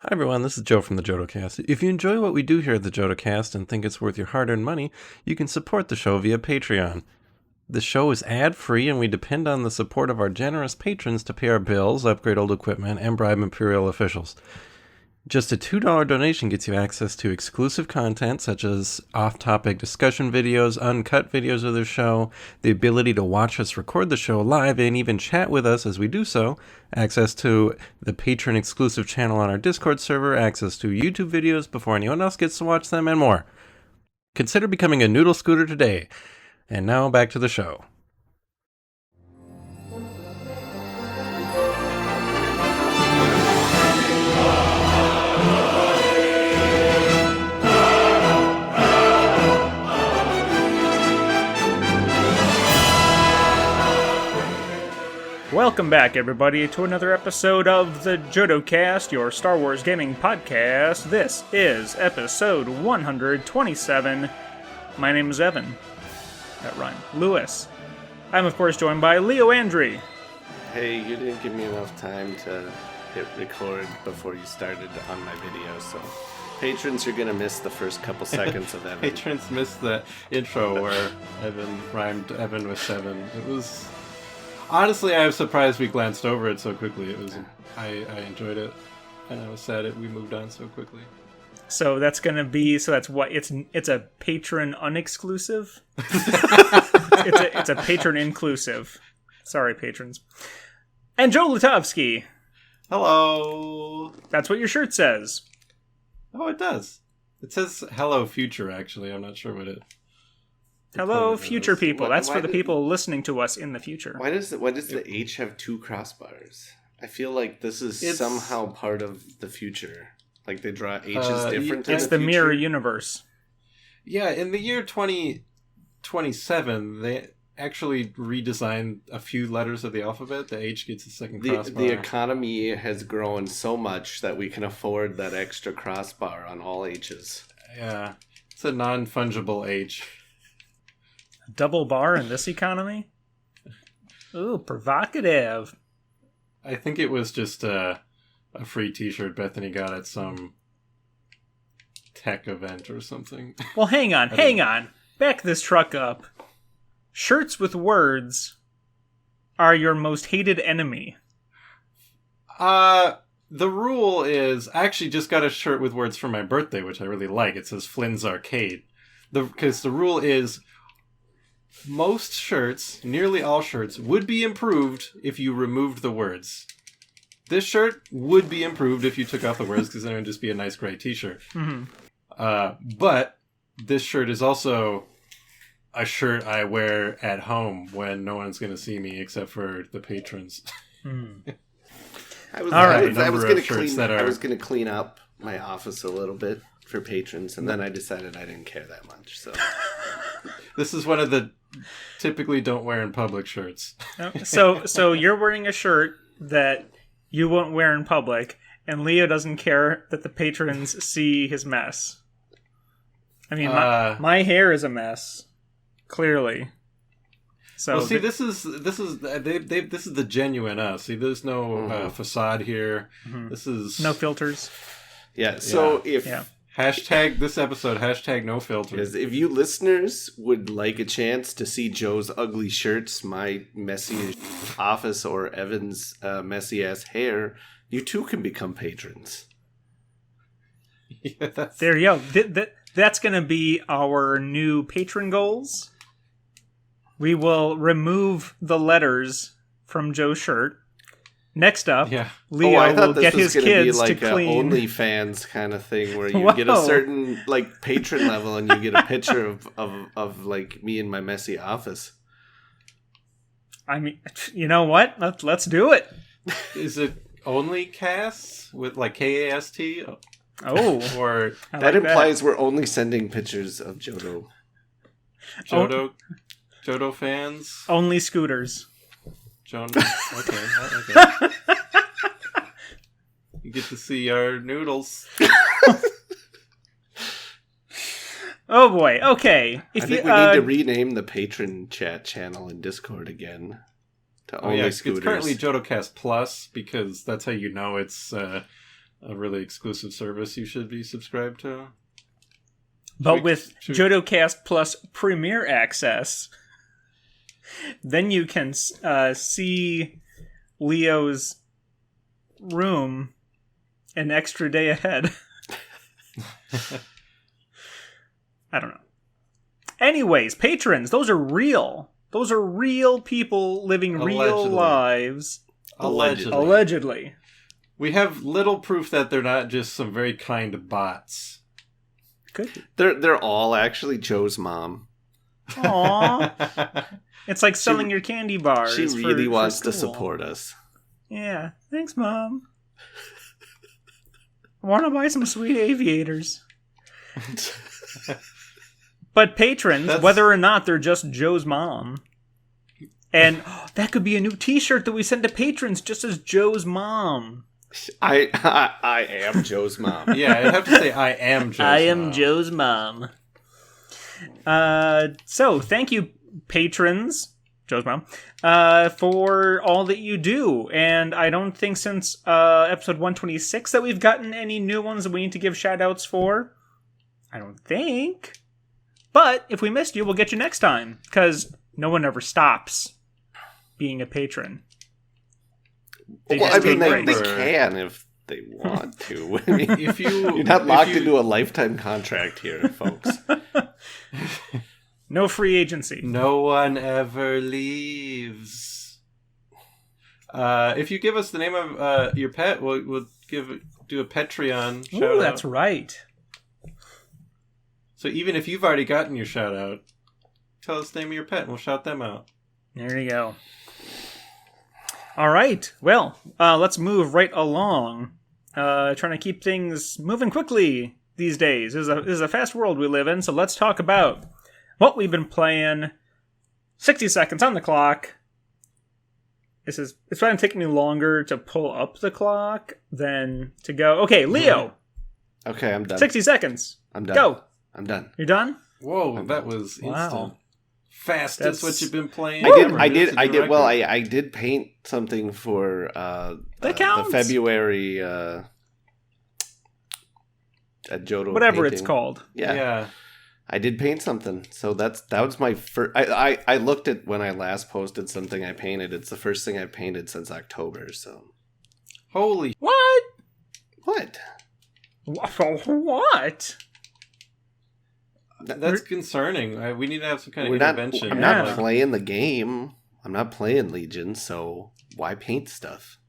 Hi everyone, this is Joe from the JodoCast. If you enjoy what we do here at the JodoCast and think it's worth your hard-earned money, you can support the show via Patreon. The show is ad-free and we depend on the support of our generous patrons to pay our bills, upgrade old equipment, and bribe Imperial officials. Just a $2 donation gets you access to exclusive content such as off-topic discussion videos, uncut videos of the show, the ability to watch us record the show live and even chat with us as we do so, access to the patron exclusive channel on our Discord server, access to YouTube videos before anyone else gets to watch them, and more. Consider becoming a Noodle Scooter today. And now back to the show. Welcome back, everybody, to another episode of the JodoCast, your Star Wars gaming podcast. This is episode 127. My name is Evan. That rhymed. Lewis. I'm, of course, joined by Leo Andry. Hey, you didn't give me enough time to hit record before you started on my video, so patrons are gonna miss the first couple seconds of Evan. Patrons missed the intro where Evan rhymed Evan with 7. It was... Honestly, I was surprised we glanced over it so quickly. I enjoyed it, and I was sad we moved on so quickly. So that's gonna be, that's what, it's a patron unexclusive? it's a patron inclusive. Sorry, patrons. And Joe Lutovsky. Hello! That's what your shirt says. Oh, it does. It says hello future, actually. I'm not sure what it... Hello, future people. That's for the did, people listening to us in the future. Why does the H have 2 crossbars? I feel like this is somehow part of the future. Like they draw H's different. It's the mirror universe. Yeah, in the year 2027, they actually redesigned a few letters of the alphabet. The H gets a second crossbar. The economy has grown so much that we can afford that extra crossbar on all H's. Yeah, it's a non-fungible H. Double bar in this economy? Ooh, provocative. I think it was just a free t-shirt Bethany got at some tech event or something. Well, hang on. Back this truck up. Shirts with words are your most hated enemy. The rule is... I actually just got a shirt with words for my birthday, which I really like. It says Flynn's Arcade. Because the rule is... most shirts, nearly all shirts, would be improved if you removed the words. This shirt would be improved if you took off the words, because then it would just be a nice gray t-shirt. Mm-hmm. But this shirt is also a shirt I wear at home when no one's going to see me except for the patrons. Mm. I was going to clean up my office a little bit for patrons, and then I decided I didn't care that much. So this is one of the typically don't wear in public shirts. So you're wearing a shirt that you won't wear in public, and Leo doesn't care that the patrons see his mess. I mean, my hair is a mess, clearly. So well, see, this is the genuine us. See, there's no facade here. Mm-hmm. This is no filters. Yeah. So hashtag this episode, hashtag no filters. If you listeners would like a chance to see Joe's ugly shirts, my messy office, or Evan's messy-ass hair, you too can become patrons. Yeah, there you go. That's going to be our new patron goals. We will remove the letters from Joe's shirt. Next up, Leo will get his kids to clean. I thought this was going to be like an OnlyFans kind of thing where you get a certain like patron level and you get a picture of like me in my messy office. I mean, you know what? Let's do it. Is it only casts with like K-A-S-T? Oh, or that implies we're only sending pictures of Jodo. Jodo fans. Only scooters. Okay. You get to see our noodles. Oh boy. Okay. I think we need to rename the patron chat channel in Discord again to only scooters. It's currently JodoCast Plus because that's how you know it's a really exclusive service you should be subscribed to. But with JodoCast Plus Premier Access, then you can see Leo's room an extra day ahead. I don't know. Anyways, patrons, those are real. Those are real people living real lives. Allegedly. We have little proof that they're not just some very kind bots. Good. They're all actually Joe's mom. Aww. It's like selling your candy bars. She really wants to support us. Yeah. Thanks, Mom. I want to buy some sweet aviators. But patrons, whether or not they're just Joe's mom, and that could be a new T-shirt that we send to patrons just as Joe's mom. I am Joe's mom. Yeah, I have to say I am Joe's mom. I am Joe's mom. So, thank you, patrons, Joe's mom, for all that you do. And I don't think since episode 126 that we've gotten any new ones that we need to give shout-outs for. I don't think. But if we missed you, we'll get you next time. Because no one ever stops being a patron. They can if they want to. I mean, you're not locked into a lifetime contract here, folks. No free agency. No one ever leaves. If you give us the name of your pet, we'll do a Patreon shout out. Ooh, that's right. So even if you've already gotten your shout out, tell us the name of your pet and we'll shout them out. There you go. All right. Well, let's move right along. Trying to keep things moving quickly these days. This is a fast world we live in, so let's talk about what we've been playing. 60 seconds on the clock. It's trying to take me longer to pull up the clock than to go. Okay, Leo. Okay, I'm done. 60 seconds. I'm done. Go. I'm done. You're done? Whoa, that was instant. Wow. Fastest what you've been playing. I did. Well, I did paint something for the February at Jodo. Whatever painting. it's called. Yeah. I did paint something. So that was my first. I looked at when I last posted something I painted. It's the first thing I've painted since October. So. Holy. What? What? That's concerning. We need to have some kind of intervention. I'm not playing the game. I'm not playing Legion, so why paint stuff?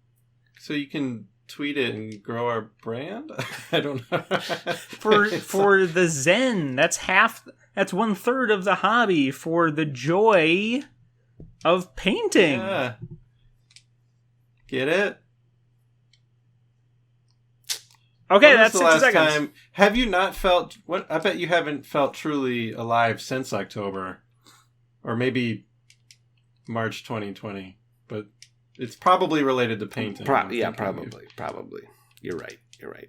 So you can tweet it and grow our brand? I don't know. for the Zen, that's 1/3 of the hobby for the joy of painting. Yeah. Get it? Okay, that's 60 seconds. Time, have you not felt... I bet you haven't felt truly alive since October. Or maybe March 2020. But it's probably related to painting. Probably. You're right.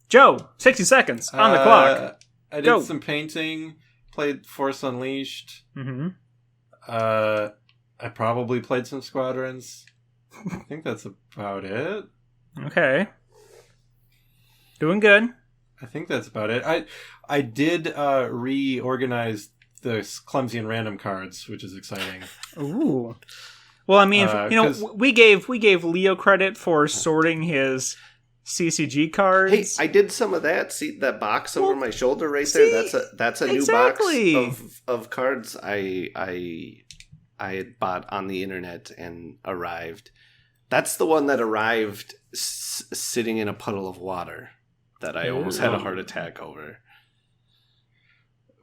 Joe, 60 seconds on the clock. I did some painting. Played Force Unleashed. Mm-hmm. I probably played some Squadrons. I think that's about it. Okay. Doing good. I think that's about it. I did reorganize the clumsy and random cards, which is exciting. Ooh. Well, I mean, we gave Leo credit for sorting his CCG cards. Hey, I did some of that. See that box over my shoulder right there? That's a new box of cards I had bought on the internet and arrived. That's the one that arrived sitting in a puddle of water that I almost had a heart attack over.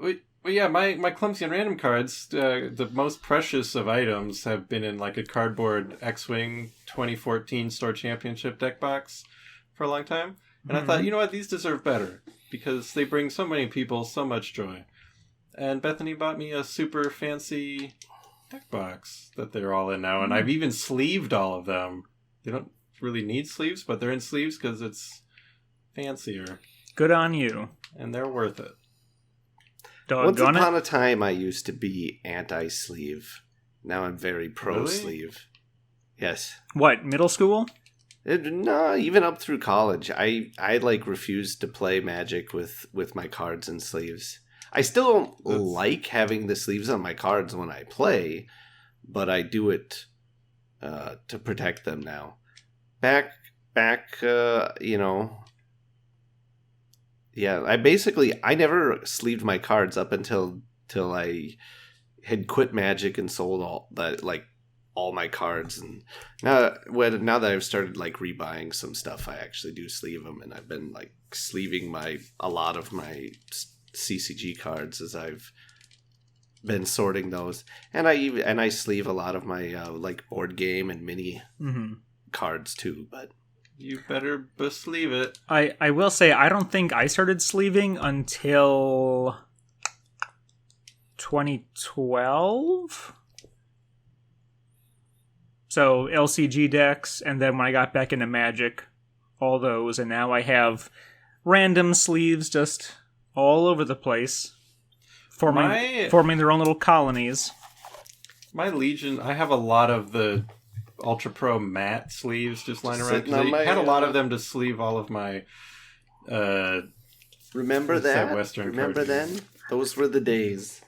Well, yeah, my clumsy and random cards, the most precious of items, have been in like a cardboard X-Wing 2014 Store Championship deck box for a long time. And I thought, you know what, these deserve better because they bring so many people so much joy. And Bethany bought me a super fancy deck box that they're all in now, and I've even sleeved all of them. They don't really need sleeves, but they're in sleeves because it's fancier. Good on you. And they're worth it. Once upon a time, I used to be anti-sleeve. Now I'm very pro-sleeve. Yes. What, middle school? No, even up through college, I like refused to play Magic with my cards and sleeves. I still don't like having the sleeves on my cards when I play, but I do it to protect them now. Back, yeah. I never sleeved my cards up until I had quit Magic and sold all my cards, and now that I've started like rebuying some stuff, I actually do sleeve them, and I've been like sleeving a lot of my CCG cards as I've been sorting those, and I sleeve a lot of my like board game and mini cards too. But you better sleeve it. I will say I don't think I started sleeving until 2012. So LCG decks, and then when I got back into Magic, all those, and now I have random sleeves just all over the place, forming their own little colonies. My Legion, I have a lot of the Ultra Pro matte sleeves just lying around. I had a lot of them to sleeve all of my. Remember that? Western Remember cards. then? Those were the days.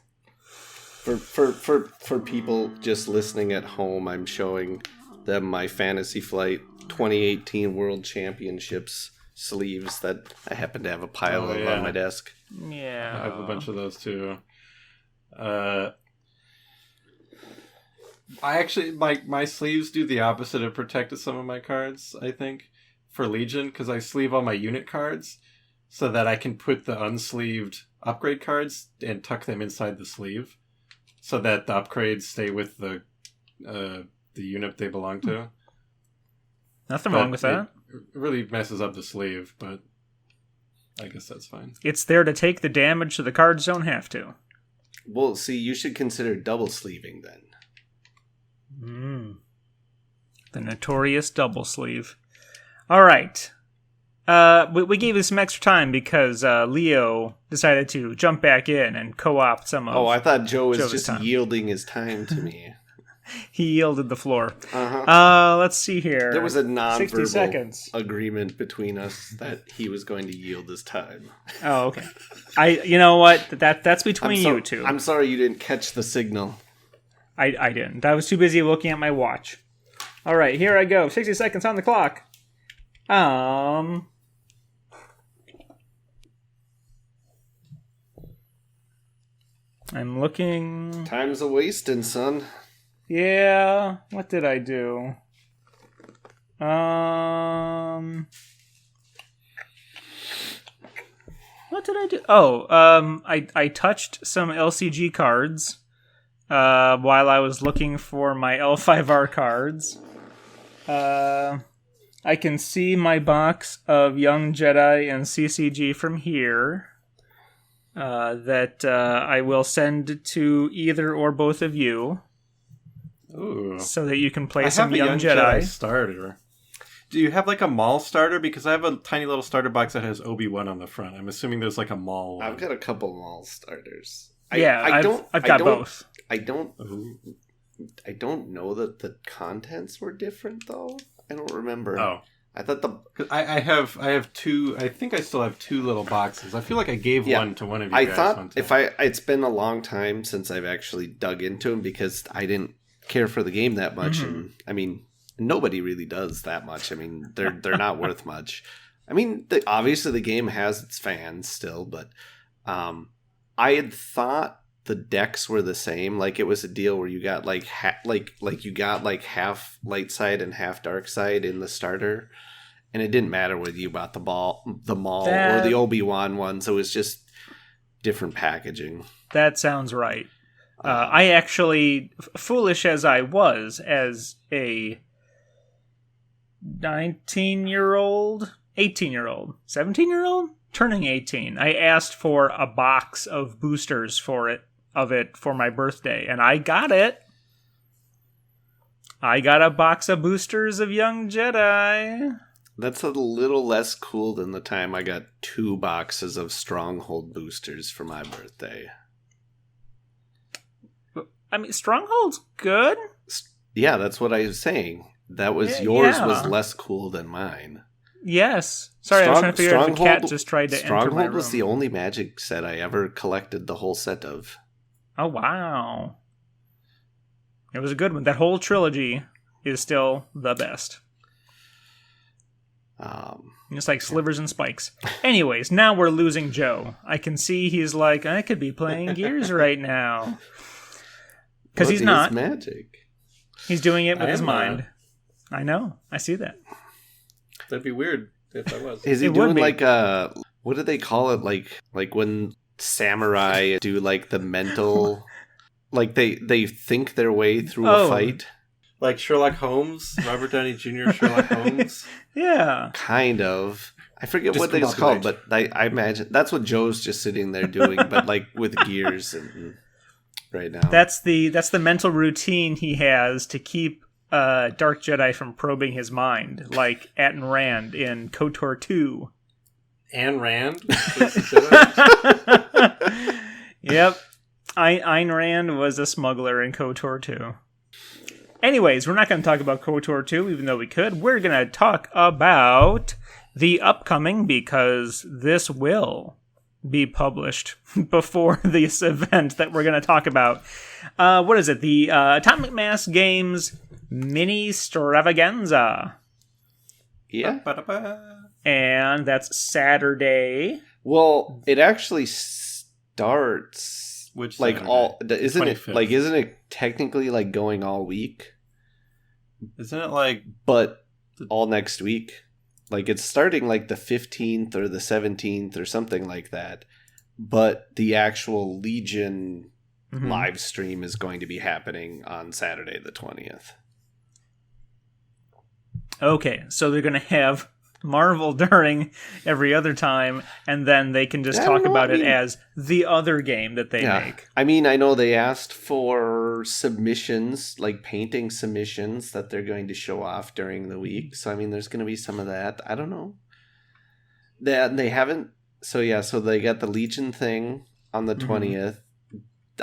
For people just listening at home, I'm showing them my Fantasy Flight 2018 World Championships sleeves that I happen to have a pile of on my desk. Yeah. I have a bunch of those too. I actually, my sleeves do the opposite of protected some of my cards, I think, for Legion, because I sleeve all my unit cards so that I can put the unsleeved upgrade cards and tuck them inside the sleeve, so that the upgrades stay with the unit they belong to. Nothing wrong with that. It really messes up the sleeve, but I guess that's fine. It's there to take the damage so the cards don't have to. Well, see, you should consider double sleeving then. The notorious double sleeve. All right. We gave you some extra time because Leo decided to jump back in and co-opt some of. Oh, I thought Joe was Joe's just time. yielding his time to me. He yielded the floor. Let's see here. There was a 60 non-verbal seconds. agreement between us that he was going to yield his time. Oh, okay. You know what? That's between you two. I'm sorry you didn't catch the signal. I didn't. I was too busy looking at my watch. All right, here I go. 60 seconds on the clock. I'm looking. Time's a wasting, son. Yeah. What did I do? What did I do? Oh, I touched some LCG cards while I was looking for my L5R cards. I can see my box of Young Jedi and CCG from here. That I will send to either or both of you. Ooh. So that you can play I some have a Young Jedi. starter. Do you have like a Maul starter? Because I have a tiny little starter box that has Obi-Wan on the front. I'm assuming there's like a Maul one. I've got a couple Maul starters. I've got both. I don't know that the contents were different though. I don't remember. Oh. I thought I have two. I think I still have two little boxes. I feel like I gave one to one of you I guys. thought it's been a long time since I've actually dug into them because I didn't care for the game that much, and I mean nobody really does that much. I mean they're not worth much. I mean obviously the game has its fans still, but I had thought the decks were the same. Like it was a deal where you got like you got like half light side and half dark side in the starter, and it didn't matter whether you bought the Maul or the Obi-Wan ones. It was just different packaging. That sounds right. I actually, foolish as I was as a 19-year-old, 18-year-old, 17-year-old, turning 18, I asked for a box of boosters for it for my birthday, and I got it. I got a box of boosters of Young Jedi. That's a little less cool than the time I got 2 boxes of Stronghold boosters for my birthday. I mean, Stronghold's good. Yeah, that's what I was saying. That was yours yeah. was less cool than mine. Yes. Sorry, I was trying to figure out if a cat just tried to enter my room. Stronghold was the only Magic set I ever collected the whole set of. Oh, wow. It was a good one. That whole trilogy is still the best. Just like slivers and spikes. Anyways, now we're losing Joe. I can see he's like, I could be playing Gears right now. Because he's not. Magic. He's doing it with his mind. I know. I see that. That'd be weird if I was. Is he doing like a... What do they call it? Like when samurai do like the mental... Like they think their way through a fight? Like Sherlock Holmes? Robert Downey Jr. Sherlock Holmes? Yeah. Kind of. I forget what it's called, but I imagine... That's what Joe's just sitting there doing, but like with gears and right now. That's the mental routine he has to keep Dark Jedi from probing his mind, like Ayn Rand in KOTOR 2. Ayn Rand? Yep. Ayn Rand was a smuggler in KOTOR 2. Anyways, we're not going to talk about KOTOR 2, even though we could. We're going to talk about the upcoming, because this will be published before this event that we're going to talk about. What is it? The Atomic Mass Games Mini-stravaganza. Yeah. And that's Saturday. Well, it actually starts... Which like Saturday? all isn't 25th. it like isn't it technically like going all week? Isn't it like But all next week? Like it's starting like the 15th or the 17th or something like that. But the actual Legion live stream is going to be happening on Saturday the 20th. Okay, so they're going to have Marvel during every other time, and then they can just talk about it as the other game that they make. I mean, I know they asked for submissions, like painting submissions that they're going to show off during the week. So, I mean, there's going to be some of that. I don't know. They haven't... So, yeah, so they got the Legion thing on the 20th.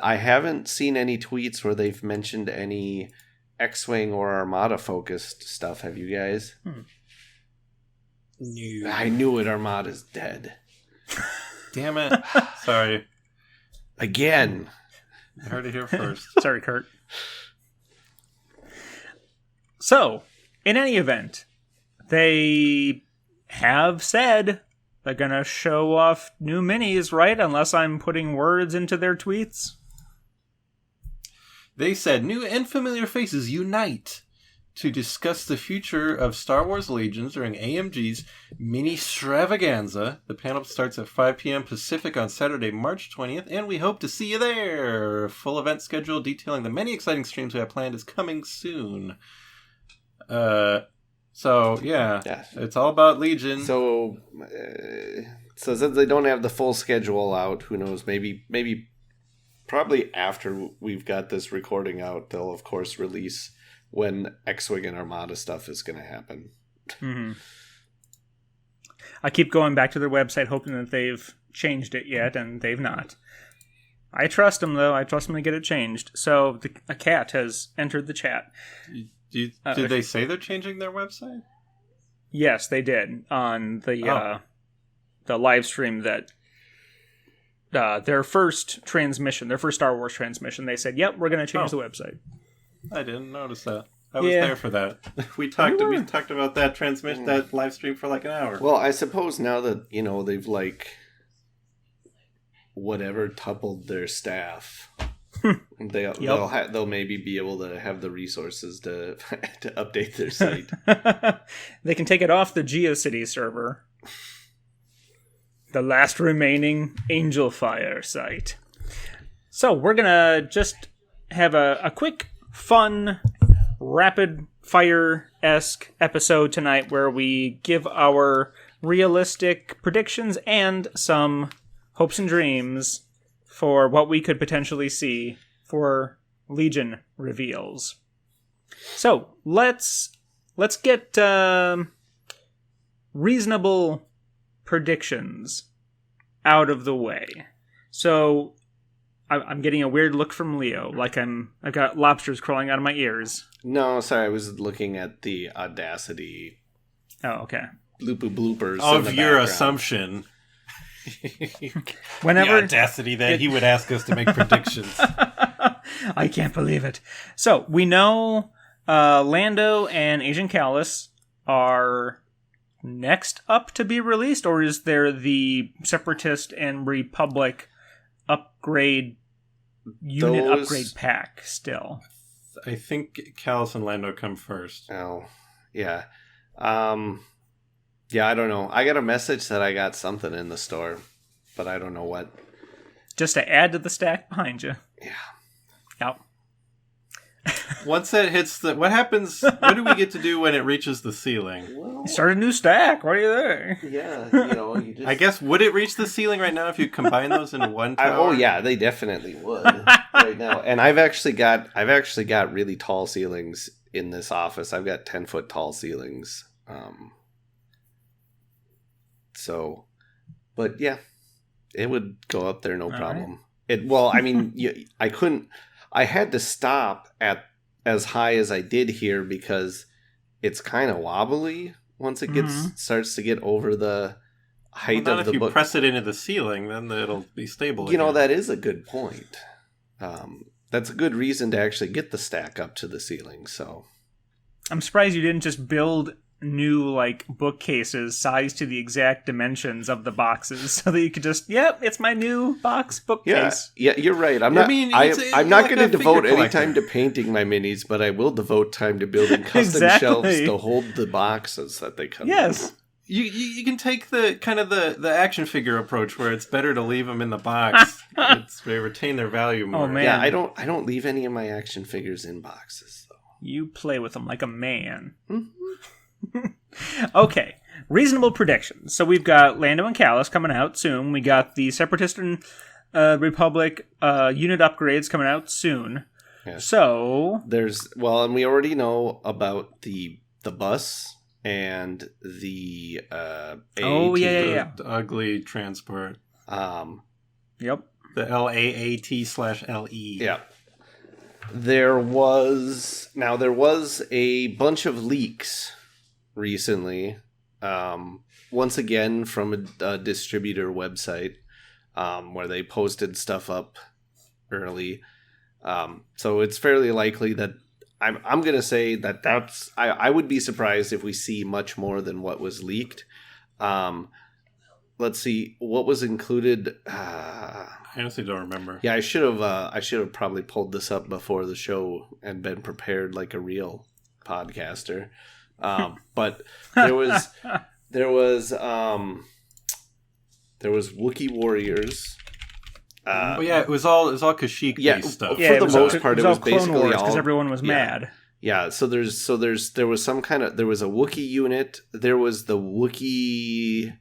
I haven't seen any tweets where they've mentioned any X-Wing or Armada-focused stuff. Have you guys? new? I knew it. Armada's dead. Damn it. Sorry. Again. I heard it here first. Sorry, Kurt. So, in any event, they have said they're going to show off new minis, right? Unless I'm putting words into their tweets. They said new and familiar faces unite to discuss the future of Star Wars Legions during AMG's Mini-stravaganza. The panel starts at 5 p.m. Pacific on Saturday, March 20th, and we hope to see you there. Full event schedule detailing the many exciting streams we have planned is coming soon. So, yeah, it's all about Legion. So since they don't have the full schedule out, who knows, maybe probably after we've got this recording out, they'll, of course, release when X-Wing and Armada stuff is going to happen. Mm-hmm. I keep going back to their website hoping that they've changed it yet, and they've not. I trust them, though. I trust them to get it changed. So a cat has entered the chat. Did they say they're changing their website? Yes, they did on the live stream that their first transmission, their first Star Wars transmission. They said, "Yep, we're going to change the website." I didn't notice that. I was there for that. We talked about that transmission, that live stream for like an hour. Well, I suppose now that they've like whatever tupled their staff. They'll maybe be able to have the resources to to update their site. They can take it off the GeoCity server. The last remaining Angel Fire site. So we're gonna just have a quick, fun, rapid fire-esque episode tonight where we give our realistic predictions and some hopes and dreams for what we could potentially see for Legion reveals. So, let's get reasonable predictions out of the way. So, I'm getting a weird look from Leo, like I've got lobsters crawling out of my ears. No, sorry, I was looking at the Audacity Oh, okay. bloopers Of in the your background. assumption. Whenever The audacity that he would ask us to make predictions. I can't believe it. So we know Lando and Agent Callus are next up to be released, or is there the Separatist and Republic upgrade upgrade pack still? I think Callus and Lando come first. Oh, yeah. Yeah, I don't know. I got a message that I got something in the store, but I don't know what. Just to add to the stack behind you. Yeah. Yep. Once that hits the... What happens... What do we get to do when it reaches the ceiling? You start a new stack. What are you there? Yeah, you just... I guess, would it reach the ceiling right now if you combine those into one tower? Oh, yeah, they definitely would right now. And I've actually got really tall ceilings in this office. I've got 10-foot tall ceilings. So, but yeah, it would go up there, no problem. Right. I had to stop at as high as I did here because it's kind of wobbly once it starts to get over the height of the book. If you press it into the ceiling, then it'll be stable. That is a good point. That's a good reason to actually get the stack up to the ceiling. So I'm surprised you didn't just build new bookcases sized to the exact dimensions of the boxes so that you could just it's my new box bookcase. Yeah, you're right. I'm not going to devote any time to painting my minis, but I will devote time to building custom shelves to hold the boxes that they come in. You can take the kind of the action figure approach where it's better to leave them in the box. They retain their value more. Oh man, yeah, I don't leave any of my action figures in boxes though. You play with them like a man. Mm-hmm. Okay, reasonable predictions. So we've got Lando and Callus coming out soon. We got the Separatist and Republic unit upgrades coming out soon. Yeah. So and we already know about the bus and the the ugly transport. Yep. The LAAT/LE. Yeah. There was a bunch of leaks recently, once again from a distributor website, where they posted stuff up early. So it's fairly likely that I'm going to say that's I would be surprised if we see much more than what was leaked. Let's see what was included. I honestly don't remember. Yeah, I should have probably pulled this up before the show and been prepared like a real podcaster. But there was Wookiee Warriors. It was all Kashyyyk based stuff. For the most part, it was basically all because everyone was mad. Yeah, there was a Wookiee unit. There was the Wookiee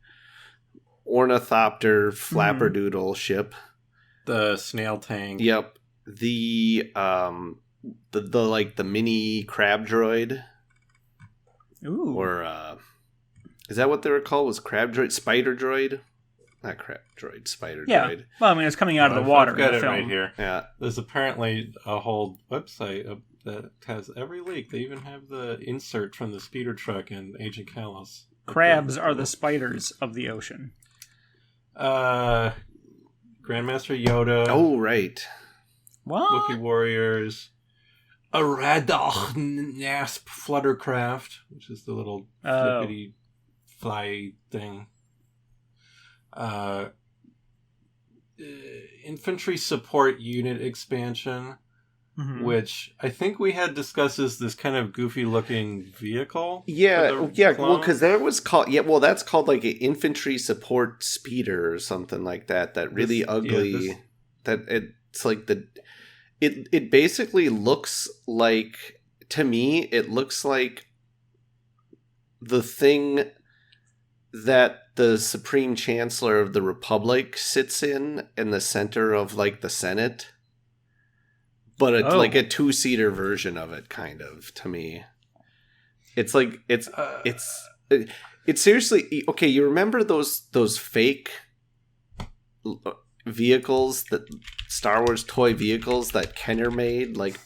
ornithopter flapperdoodle ship, the snail tank. Yep, the mini crab droid. Ooh. Or is that what they were called? Was crab droid, spider droid? Not crab droid, spider droid. Well, I mean, it's coming out of the water. I've got in the it film. right here. Yeah. There's apparently a whole website that has every leak. They even have the insert from the speeder truck in Agent Callus. Crabs are the spiders of the ocean. Grandmaster Jodo. Oh, right. What? Wookiee Warriors. A Radach Nasp Fluttercraft, which is the little flippity fly thing. Infantry support unit expansion, which I think we had discussed as this kind of goofy looking vehicle. Yeah. Well, because that was called. Yeah, well, that's called like an infantry support speeder or something like that. That really ugly. That it's like the. It basically looks like, to me, it looks like the thing that the Supreme Chancellor of the Republic sits in the center of like the Senate, but it's like a 2-seater version of it, kind of, to me. It's like it's seriously okay. You remember those fake vehicles, that Star Wars toy vehicles that Kenner made, like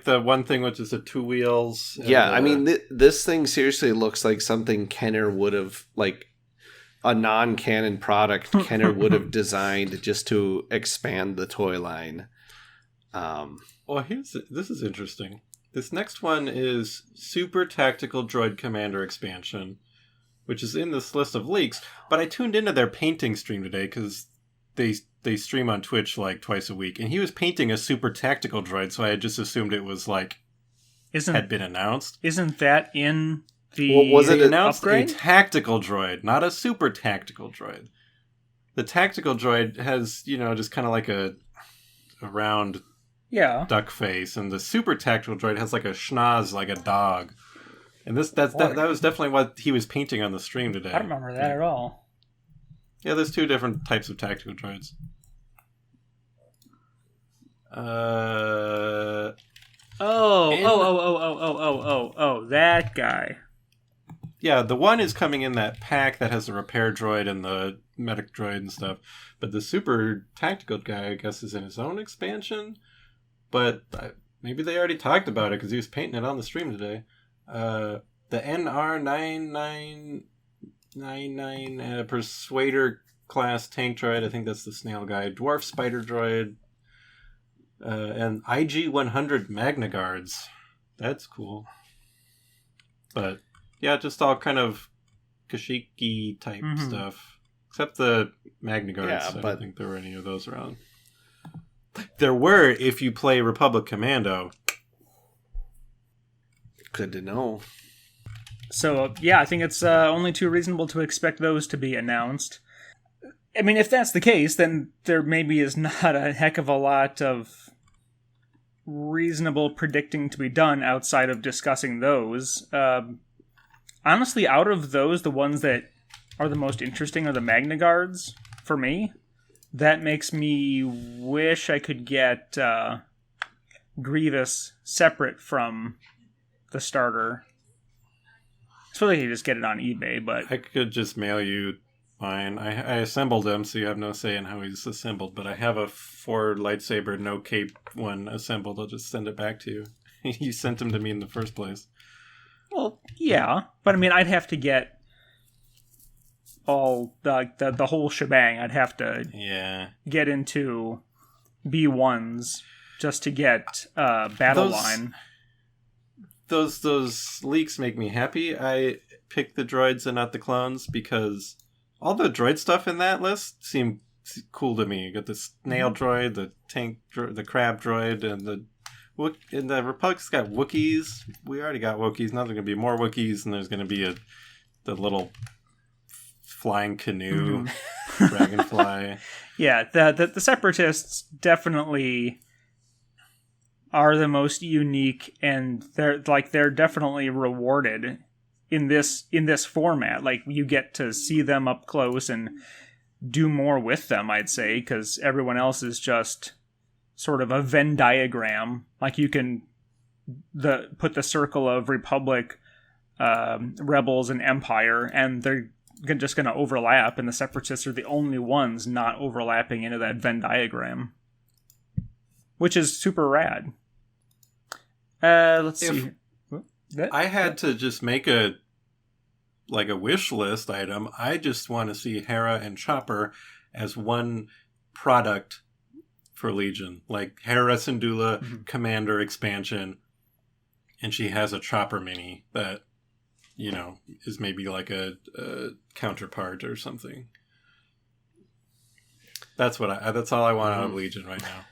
the one thing which is the 2 wheels. Yeah, I mean, this thing seriously looks like something Kenner would have, like, a non-canon product Kenner would have designed just to expand the toy line. Well, this is interesting. This next one is Super Tactical Droid Commander Expansion, which is in this list of leaks. But I tuned into their painting stream today because they stream on Twitch like twice a week, and he was painting a super tactical droid, so I had just assumed it was like had been announced. Isn't that in the was it announced upgrade? A tactical droid, not a super tactical droid. The tactical droid has, just kind of like a round duck face, and the super tactical droid has like a schnoz like a dog. And that was definitely what he was painting on the stream today. I don't remember that at all. Yeah, there's 2 different types of tactical droids. That guy. Yeah, the one is coming in that pack that has the repair droid and the medic droid and stuff. But the super tactical guy, I guess, is in his own expansion. But maybe they already talked about it because he was painting it on the stream today. The NR9999 Persuader class tank droid. I think that's the snail guy. Dwarf spider droid. And IG-100 Magna Guards. That's cool. But, yeah, just all kind of Kashyyyk type stuff. Except the Magna Guards. Yeah, I don't think there were any of those around. There were if you play Republic Commando. Good to know. So, I think it's only too reasonable to expect those to be announced. I mean, if that's the case, then there maybe is not a heck of a lot of reasonable predicting to be done outside of discussing those. Honestly, out of those, the ones that are the most interesting are the Magna Guards, for me. That makes me wish I could get Grievous separate from the starter. I suppose I could just get it on eBay, but... I could just mail you mine. I assembled them, so you have no say in how he's assembled, but I have a 4 lightsaber, no cape one assembled. I'll just send it back to you. You sent them to me in the first place. Well, yeah, but I mean, I'd have to get all the whole shebang. I'd have to get into B1s just to get Battle Line. Those leaks make me happy. I picked the droids and not the clones because all the droid stuff in that list seemed cool to me. You got the snail droid, the tank, the crab droid, and the Republic's got Wookiees. We already got Wookiees. Now there's gonna be more Wookiees, and there's gonna be the little flying canoe, dragonfly. Yeah, the Separatists definitely are the most unique, and they're definitely rewarded in this format. Like, you get to see them up close and do more with them, I'd say, because everyone else is just sort of a Venn diagram. Like, you can put the circle of Republic, Rebels, and Empire, and they're just going to overlap, and the Separatists are the only ones not overlapping into that Venn diagram, which is super rad. Let's see. I had to just make a wish list item. I just want to see Hera and Chopper as one product for Legion. Like Hera Syndulla Commander expansion, and she has a Chopper mini that, is maybe like a counterpart or something. That's all I want out of Legion right now.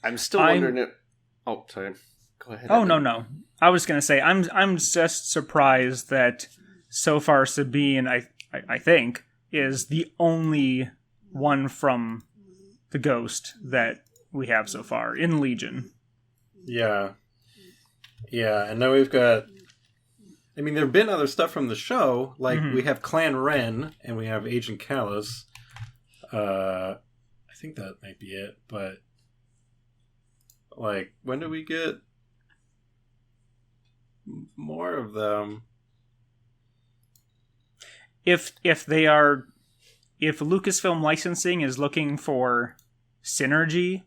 I'm still wondering if... Oh, sorry. Go ahead. Oh, no. I was going to say, I'm just surprised that so far Sabine, I think, is the only one from the Ghost that we have so far in Legion. Yeah. Yeah, and now we've got... I mean, there have been other stuff from the show. Like, we have Clan Ren, and we have Agent Callus. I think that might be it, but... Like, when do we get more of them? if Lucasfilm Licensing is looking for synergy,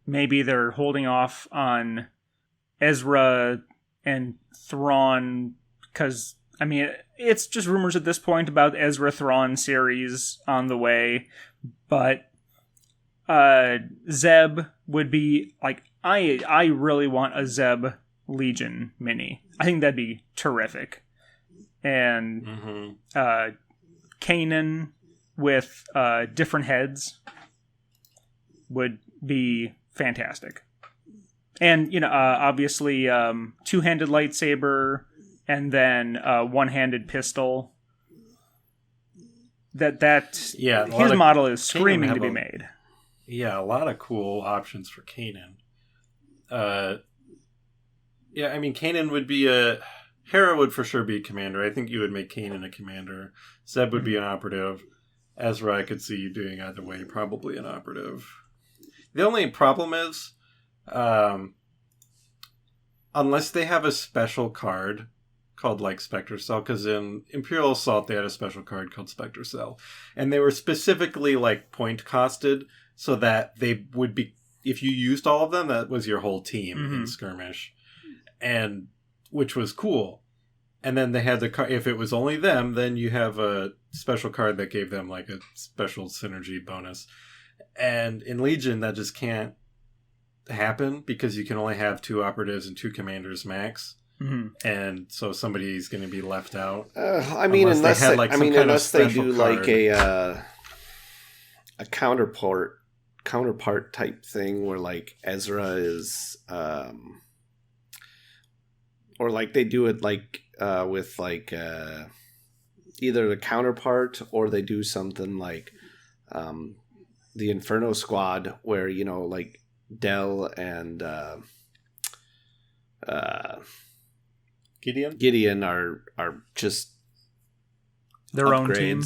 maybe they're holding off on Ezra and Thrawn, because, I mean, it's just rumors at this point about Ezra Thrawn series on the way, but Zeb would be, like, I really want a Zeb Legion mini. I think that'd be terrific. And Kanan with different heads would be fantastic. And, obviously, two-handed lightsaber and then one-handed pistol. His model is screaming to be made. Yeah, a lot of cool options for Kanan. Kanan would be Hera would for sure be a commander. I think you would make Kanan a commander. Zeb would be an operative. Ezra, I could see you doing either way, probably an operative. The only problem is, unless they have a special card called, like, Spectre Cell, because in Imperial Assault they had a special card called Spectre Cell, and they were specifically, like, point costed so that they would be, if you used all of them, that was your whole team in skirmish, and which was cool. And then they had the card, if it was only them, then you have a special card that gave them, like, a special synergy bonus. And in Legion, that just can't happen because you can only have 2 operatives and 2 commanders max. And so somebody's going to be left out. Unless they do like a counterpart type thing where, like, Ezra is, or like they do it like with like either the counterpart, or they do something like the Inferno Squad where, like Del and Gideon are just their upgrades. Own team.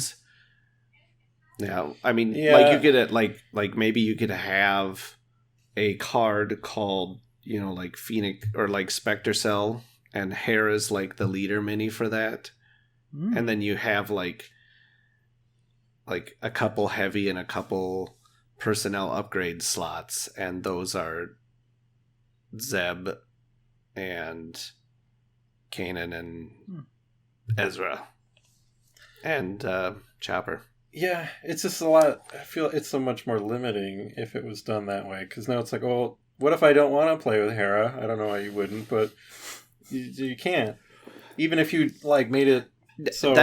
Yeah, like you could like maybe you could have a card called, like Phoenix or like Spectre Cell, and Hera's like the leader mini for that. And then you have like a couple heavy and a couple personnel upgrade slots, and those are Zeb and Kanan and Ezra and Chopper. Yeah, it's just a lot. I feel it's so much more limiting if it was done that way, because now it's like, well, what if I don't want to play with Hera? I don't know why you wouldn't, but you can't. Even if you like made it. So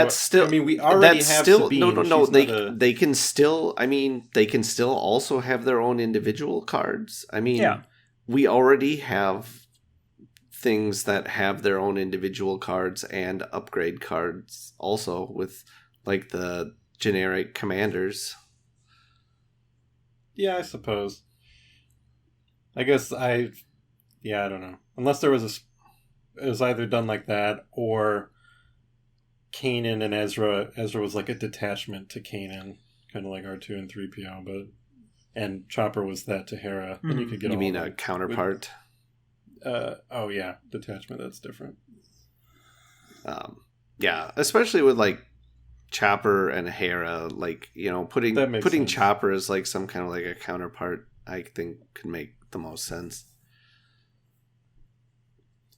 we already have Sabine. No. They can still. They can still also have their own individual cards. We already have things that have their own individual cards and upgrade cards, also with like the generic commanders. Yeah, I suppose. I guess I don't know. Unless there was it was either done like that, or Kanan and Ezra was like a detachment to Kanan, kind of like R2 and 3PO, and Chopper was that to Hera. And you could get a counterpart? Detachment, that's different. Especially with like Chopper and Hera, like, putting sense. Chopper as like some kind of like a counterpart, I think could make the most sense.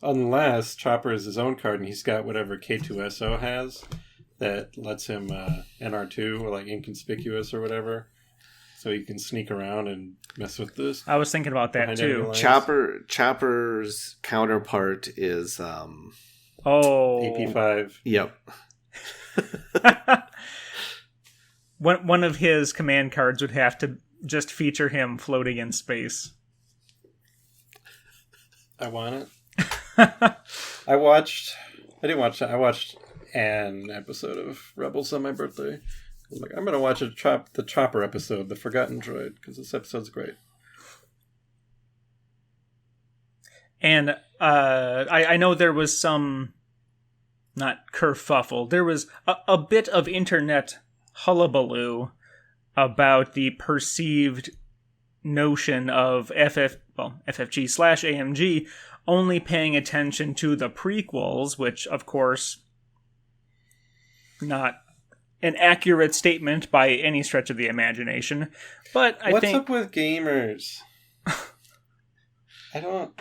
Unless Chopper is his own card and he's got whatever K2SO has that lets him NR2 or like inconspicuous or whatever, so he can sneak around and mess with this. I was thinking about that too. Chopper's counterpart is AP5. Yep. One of his command cards would have to just feature him floating in space. I want it. I watched an episode of Rebels on my birthday. I'm like, I'm going to watch the Chopper episode, The Forgotten Droid, because this episode's great. And I know there was some, not kerfuffle, there was a bit of internet hullabaloo about the perceived notion of FFG/AMG only paying attention to the prequels, which, of course, not an accurate statement by any stretch of the imagination. But I think... What's up with gamers? I don't...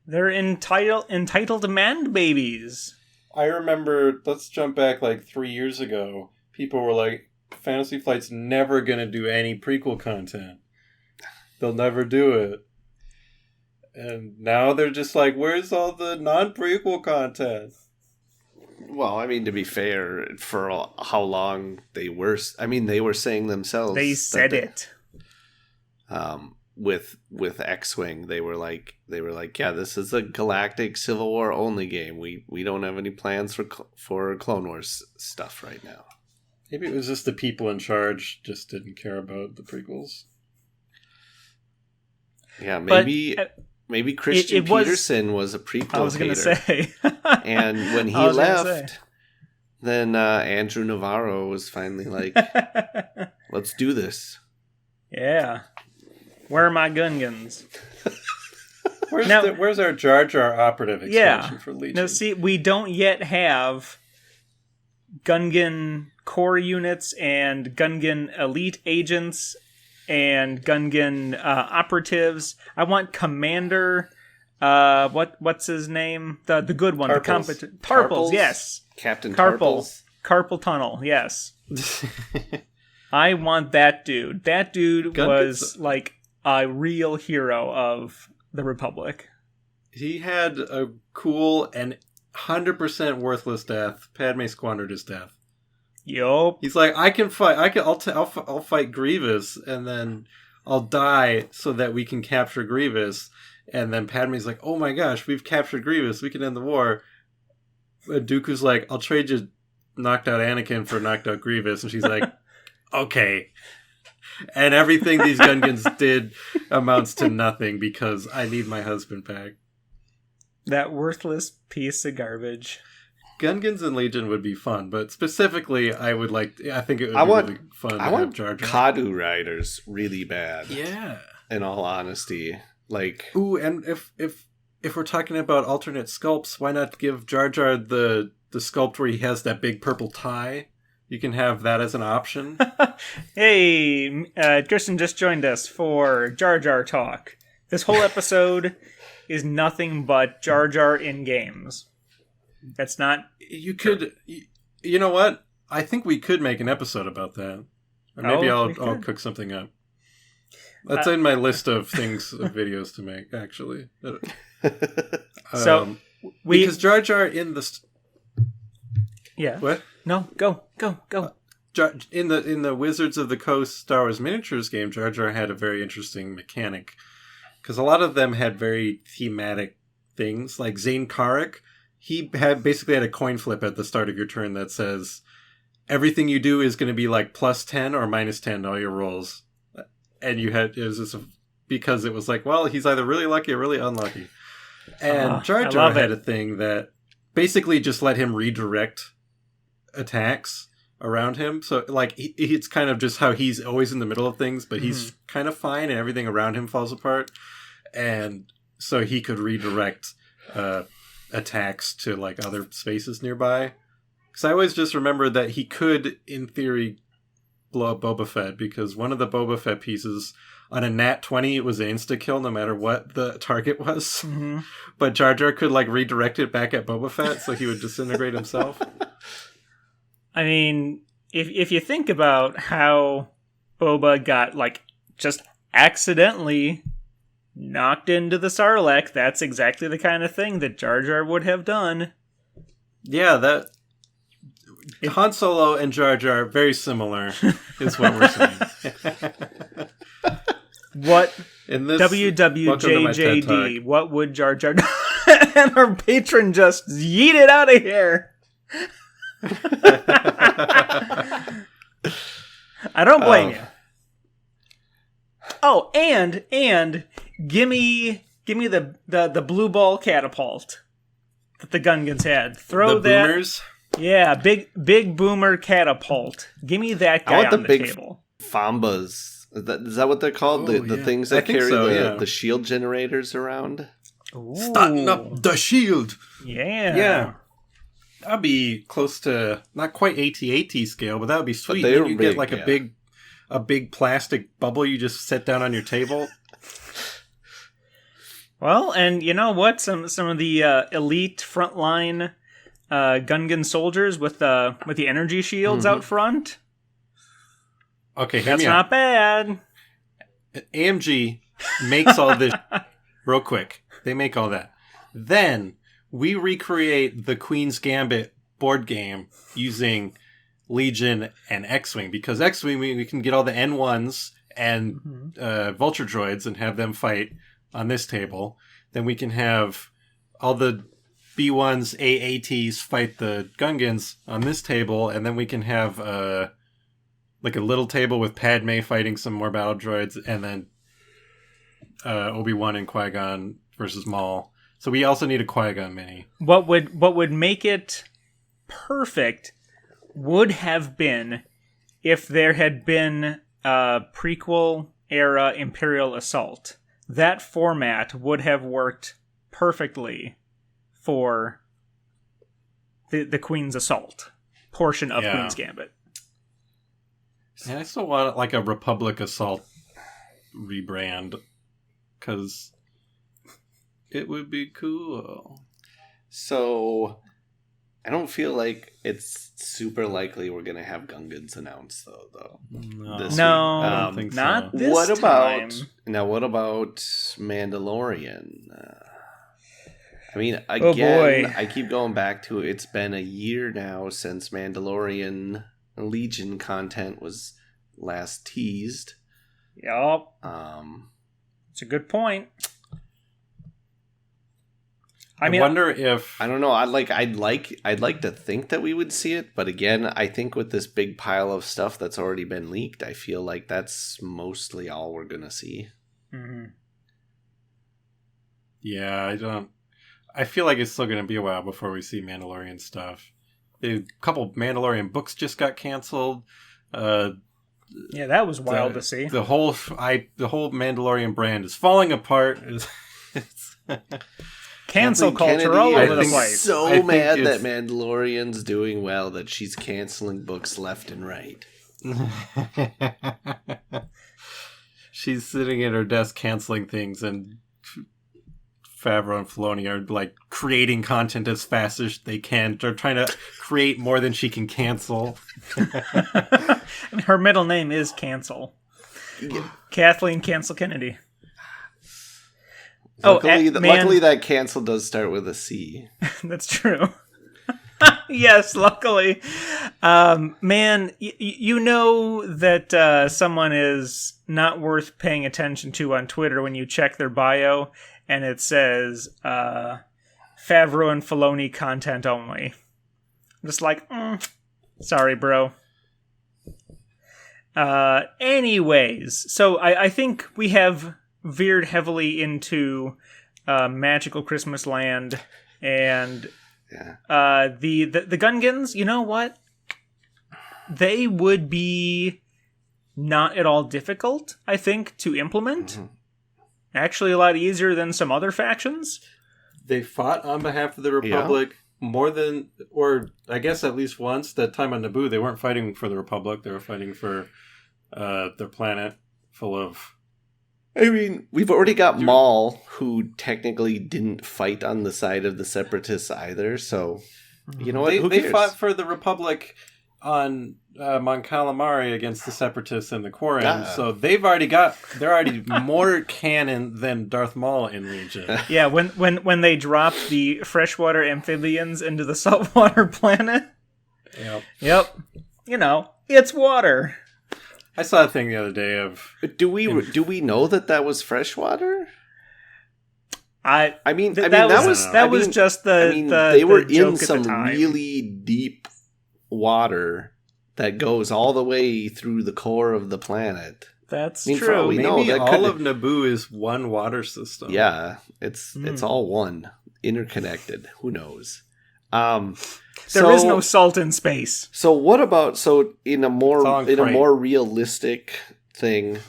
They're entitled man babies. I remember, let's jump back like 3 years ago. People were like, Fantasy Flight's never going to do any prequel content. They'll never do it. And now they're just like, where's all the non-prequel content? Well, I mean, to be fair, for how long they were... I mean, they were saying themselves... They said it. With X-Wing, they were like, yeah, this is a galactic Civil War only game. We don't have any plans for Clone Wars stuff right now. Maybe it was just the people in charge just didn't care about the prequels. Yeah, maybe Christian Peterson was a prequel hater. I was going to say. And when he left, then Andrew Navarro was finally like, let's do this. Yeah. Where are my Gungans? Where's our Jar Jar operative expansion for Legion? No, see, we don't yet have Gungan core units and Gungan elite agents and Gungan operatives. I want Commander. What's his name? The good one. Tarples. The competent Tarples. Yes, Captain Tarples. Tarples. Carpal Tunnel. Yes. I want that dude. That dude was like a real hero of the Republic. He had a cool and 100% worthless death. Padme squandered his death. Yup. He's like, I can fight. I'll fight Grievous, and then I'll die so that we can capture Grievous. And then Padme's like, oh my gosh, we've captured Grievous. We can end the war. And Dooku's like, I'll trade you knocked out Anakin for knocked out Grievous. And she's like, okay. And everything these Gungans did amounts to nothing because I need my husband back. That worthless piece of garbage. Gungans and Legion would be fun, but specifically, I think it would be really fun to have Jar Jar. Kadu riders really bad. Yeah. In all honesty. Like... Ooh, and if we're talking about alternate sculpts, why not give Jar Jar the sculpt where he has that big purple tie? You can have that as an option. Hey, Tristan just joined us for Jar Jar Talk. This whole episode is nothing but Jar Jar in games. That's not... You could... You know what? I think we could make an episode about that. Or maybe I'll cook something up. That's in my list of things, of videos to make, actually. Because Jar Jar in the... Yeah. What? No, go. In the Wizards of the Coast Star Wars Miniatures game, Jar Jar had a very interesting mechanic. Because a lot of them had very thematic things. Like Zane Karek, he basically had a coin flip at the start of your turn that says, everything you do is going to be like plus 10 or minus 10 to all your rolls. And because it was like, well, he's either really lucky or really unlucky. And Jar Jar had a thing that basically just let him redirect attacks around him. So, like, it's kind of just how he's always in the middle of things, but he's kind of fine and everything around him falls apart. And so he could redirect attacks to, like, other spaces nearby. Because I always just remember that he could, in theory, blow up Boba Fett, because one of the Boba Fett pieces, on a nat 20, it was an insta-kill no matter what the target was. Mm-hmm. But Jar Jar could, like, redirect it back at Boba Fett, so he would disintegrate himself. I mean, if you think about how Boba got, like, just accidentally knocked into the Sarlacc, that's exactly the kind of thing that Jar Jar would have done. Yeah, Han Solo and Jar Jar, very similar, is what we're saying. What WWJJD, what would Jar Jar do? And our patron just yeet it out of here. I don't blame you. Oh, and gimme the blue ball catapult that the Gungans had. Throw the that. Boomers? Yeah, big boomer catapult. Gimme that guy on the table. Fambas. Is that what they're called? The things that carry the shield generators around? Ooh. Starting up the shield. Yeah. Yeah. That'd be close to not quite AT-AT scale, but that would be sweet. But they're then you get big, like yeah. a big plastic bubble you just set down on your table. Well, and you know what? Some of the elite frontline Gungan soldiers with the energy shields out front. Okay, hear That's me out. not bad. AMG makes all this real quick. They make all that. Then we recreate the Queen's Gambit board game using Legion and X-Wing, because X-Wing we can get all the N1s and Vulture droids and have them fight on this table. Then we can have all the B1s, AATs fight the Gungans on this table, and then we can have like a little table with Padme fighting some more battle droids, and then Obi-Wan and Qui-Gon versus Maul. So we also need a Qui-Gon mini. What would make it perfect would have been if there had been a prequel era Imperial Assault. That format would have worked perfectly for the Queen's Assault portion of Queen's Gambit. And I still want like a Republic Assault rebrand, because it would be cool. So, I don't feel like it's super likely we're gonna have Gungans announced though. This No, week. I don't think so. not this What about time. now? What about Mandalorian? I mean, Oh, again, boy. I keep going back to it. It's been a year now since Mandalorian Legion content was last teased. Yup. It's a good point. I wonder if I don't know. I'd like to think that we would see it, but again, I think with this big pile of stuff that's already been leaked, I feel like that's mostly all we're gonna see. Mm-hmm. Yeah, I feel like it's still going to be a while before we see Mandalorian stuff. A couple Mandalorian books just got canceled. Yeah, that was wild to see. The whole Mandalorian brand is falling apart. It's Cancel Kathleen culture Kennedy, all I over the think, place. So I think mad it's- that Mandalorian's doing well that she's canceling books left and right. She's sitting at her desk canceling things, and Favreau and Filoni are like creating content as fast as they can. They're trying to create more than she can cancel. Her middle name is Cancel. Kathleen Cancel Kennedy. Luckily that cancel does start with a C. That's true. Yes, luckily. Man, you know that someone is not worth paying attention to on Twitter when you check their bio and it says Favreau and Filoni content only. I'm just like, sorry, bro. Anyways, so I think we have veered heavily into Magical Christmas Land, and the Gungans, you know what? They would be not at all difficult, I think, to implement. Mm-hmm. Actually, a lot easier than some other factions. They fought on behalf of the Republic more than, or I guess at least once. That time on Naboo, they weren't fighting for the Republic. They were fighting for their planet full of... I mean, we've already got Maul, who technically didn't fight on the side of the Separatists either, so, you know what, who They cares? fought for the Republic on Mon Calamari against the Separatists and the Quarren, so they're already more canon than Darth Maul in Legion. Yeah, when they dropped the freshwater amphibians into the saltwater planet. Yep. You know, it's water. I saw a thing the other day of... Do we know that was freshwater? That was just they were in some the really deep water that goes all the way through the core of the planet. That's true. Maybe all of Naboo is one water system. Yeah, it's all one, interconnected. Who knows? There is no salt in space. So what about in a more realistic thing?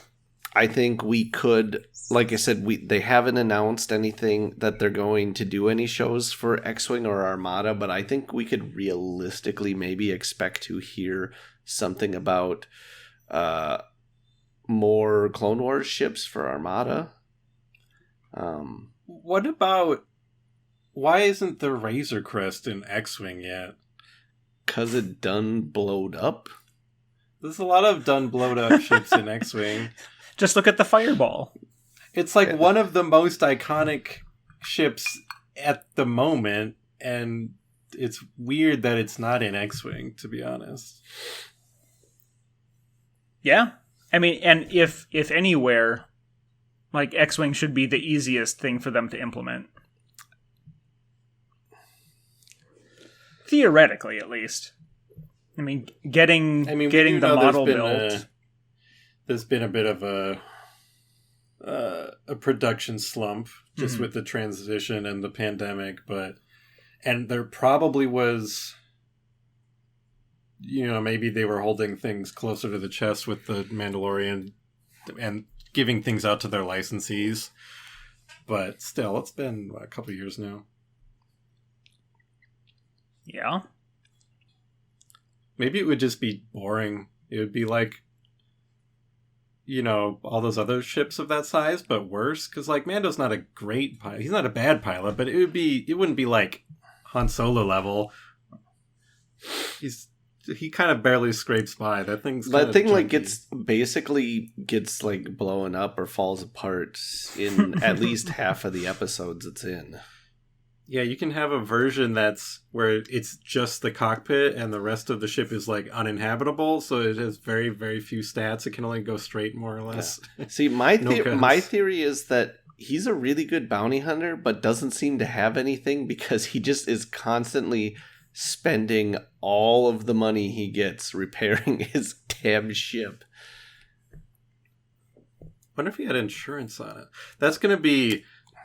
I think we could, like I said, they haven't announced anything that they're going to do any shows for X-Wing or Armada, but I think we could realistically maybe expect to hear something about more Clone Wars ships for Armada. What about, why isn't the Razor Crest in X-Wing yet? 'Cause it done blowed up. There's a lot of done blowed up ships in X-Wing. Just look at the Fireball. It's like one of the most iconic ships at the moment, and it's weird that it's not in X-Wing, to be honest. Yeah. I mean, and if anywhere, like, X-Wing should be the easiest thing for them to implement. Theoretically, at least. I mean, getting the model built. There's been a bit of a production slump just with the transition and the pandemic, and there probably was, maybe they were holding things closer to the chest with the Mandalorian and giving things out to their licensees. But still, it's been a couple of years now. Yeah. Maybe it would just be boring. It would be like, all those other ships of that size, but worse. Because, like, Mando's not a great pilot. He's not a bad pilot, but it wouldn't be like Han Solo level. He kind of barely scrapes by. That thing like gets like blown up or falls apart in at least half of the episodes it's in. Yeah, you can have a version that's where it's just the cockpit and the rest of the ship is like uninhabitable, so it has very, very few stats. It can only go straight, more or less. Yeah. See, my theory is that he's a really good bounty hunter, but doesn't seem to have anything because he just is constantly spending all of the money he gets repairing his damn ship. Wonder if he had insurance on it. That's going to be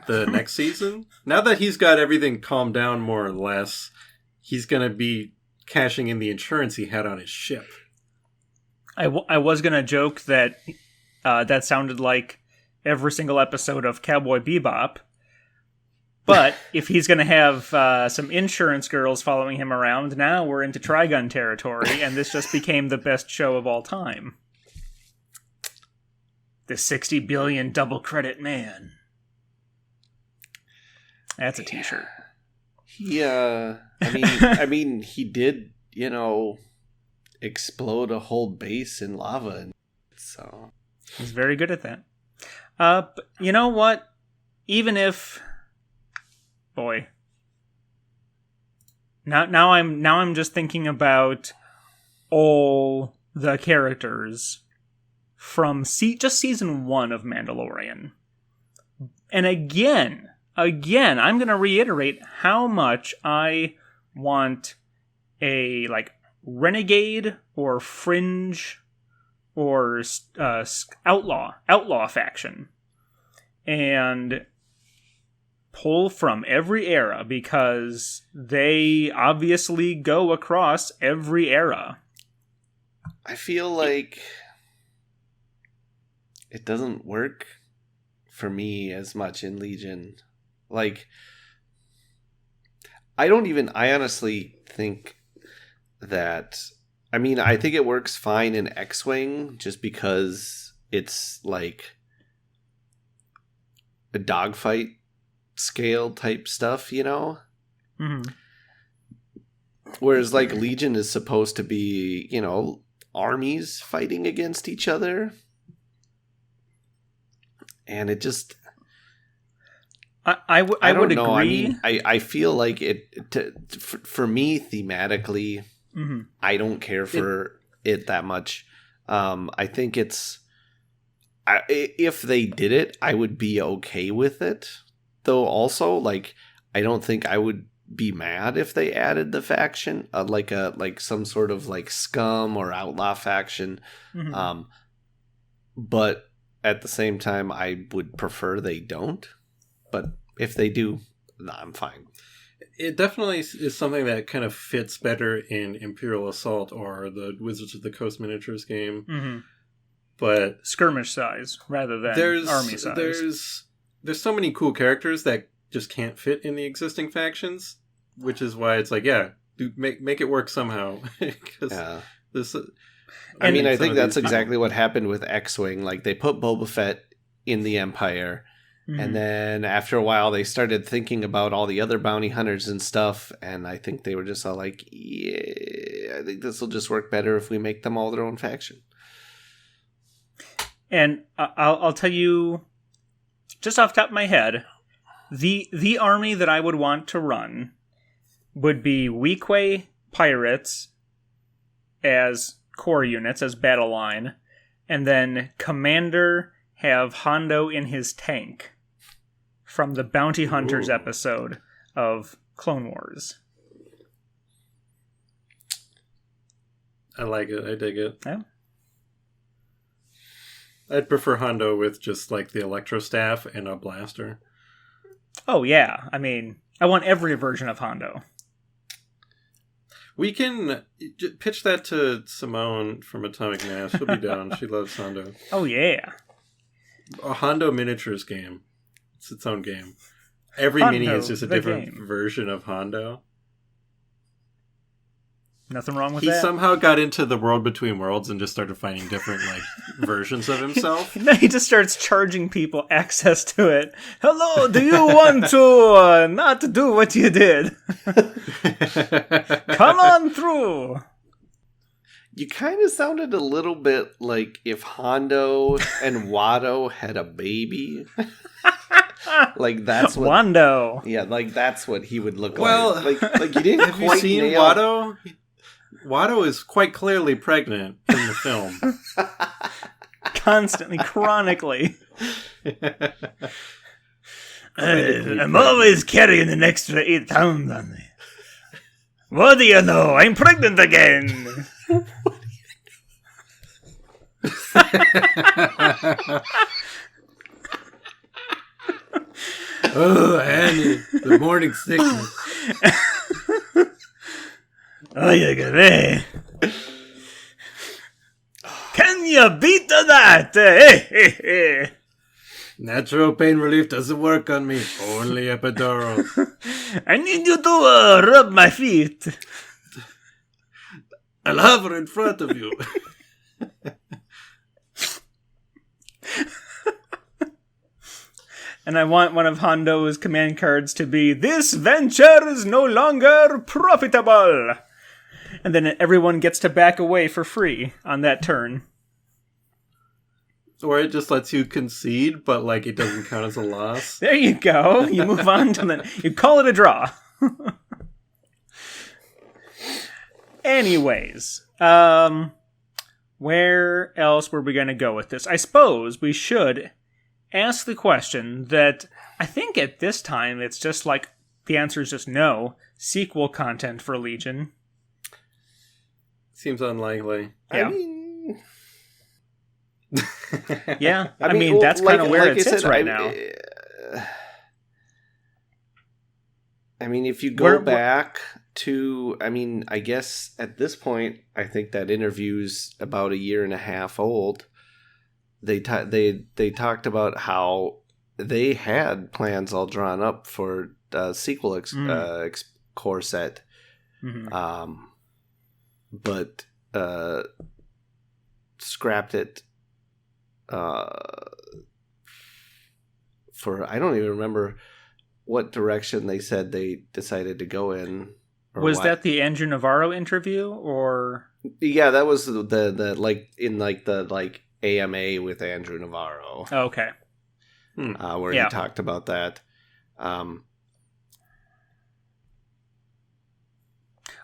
the next season. Now that he's got everything calmed down more or less, he's going to be cashing in the insurance he had on his ship. I was going to joke that that sounded like every single episode of Cowboy Bebop. But if he's going to have some insurance girls following him around, now we're into Trigun territory, and this just became the best show of all time. The 60 billion double credit man. That's a t-shirt. Yeah. I mean, he did, explode a whole base in lava. So he's very good at that. But you know what? Even if, boy, now I'm just thinking about all the characters from just season 1 of Mandalorian, and again, I'm going to reiterate how much I want a, like, renegade or fringe or outlaw faction. And pull from every era, because they obviously go across every era. I feel like it doesn't work for me as much in Legion. Like, I honestly think that, I think it works fine in X-Wing just because it's like a dogfight scale type stuff, Mm-hmm. Whereas, like, Legion is supposed to be, armies fighting against each other. And it just... I would agree. I feel like for me, thematically, mm-hmm. I don't care for it that much. I think if they did it, I would be okay with it. Though also, like, I don't think I would be mad if they added the faction, like some sort of like scum or outlaw faction. Mm-hmm. But at the same time, I would prefer they don't. But if they do, I'm fine. It definitely is something that kind of fits better in Imperial Assault or the Wizards of the Coast miniatures game. Mm-hmm. but skirmish size rather than army size. There's so many cool characters that just can't fit in the existing factions, which is why it's like, make it work somehow. This. I think that's exactly what happened with X-Wing. Like, they put Boba Fett in the Empire, and then after a while they started thinking about all the other bounty hunters and stuff, and I think they were just all like, yeah, I think this will just work better if we make them all their own faction. And I'll tell you, just off the top of my head, the army that I would want to run would be Weequay pirates as core units, as battle line, and then Commander have Hondo in his tank from the Bounty Hunters episode of Clone Wars. I like it. I dig it. Yeah. I'd prefer Hondo with just like the electro staff and a blaster. Oh yeah, I mean, I want every version of Hondo. We can pitch that to Simone from Atomic Mass. She'll be down. She loves Hondo. Oh yeah. A Hondo miniatures game. It's its own game. Every Hondo, mini is just a different game. version of Hondo. Nothing wrong with he that. He somehow got into the world between worlds and just started finding different versions of himself. No, he just starts charging people access to it. Hello, do you want to not do what you did? Come on through. You kind of sounded a little bit like if Hondo and Watto had a baby. Like that's what Wando. Yeah, like that's what he would look like. Like you didn't have you seen Watto? Watto is quite clearly pregnant in the film. Constantly, chronically. I'm always carrying an extra 8 pounds on me. What do you know? I'm pregnant again. Oh, Annie, the morning sickness. Oh, you got me. Can you beat that? Natural pain relief doesn't work on me. Only epidural. I need you to rub my feet. I'll hover in front of you. And I want one of Hondo's command cards to be, "This venture is no longer profitable." And then everyone gets to back away for free on that turn. Or it just lets you concede, but it doesn't count as a loss. There you go. You move on to the... You call it a draw. Anyways, where else were we going to go with this? I suppose we should ask the question that I think at this time it's just the answer is just no. Sequel content for Legion. Seems unlikely. Yeah. I mean... Yeah, I mean that's kind of where it sits right now. I mean, if you go back to, I guess at this point, I think that interview's about a year and a half old. They talked about how they had plans all drawn up for sequel core set, but scrapped it for, I don't even remember what direction they said they decided to go in. Was that the Andrew Navarro interview, or? Yeah, that was the AMA with Andrew Navarro. Oh, okay. Where he talked about that.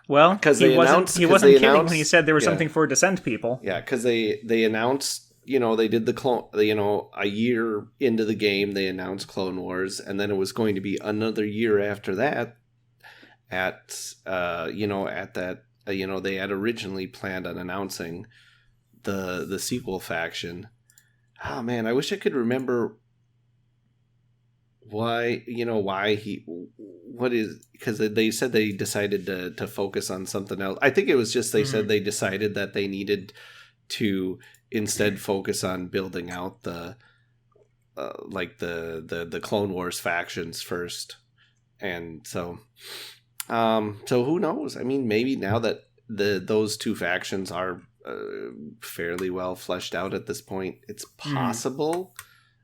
Well, because he wasn't kidding when he said there was something for Descent people. Yeah, because they announced, they did the clone, a year into the game, they announced Clone Wars, and then it was going to be another year after that they had originally planned on announcing the sequel faction. Oh man, I wish I could remember why because they said they decided to focus on something else. I think it was just they said they decided that they needed to instead focus on building out the Clone Wars factions first. And so who knows? I mean, maybe now that those two factions are fairly well fleshed out at this point, it's possible.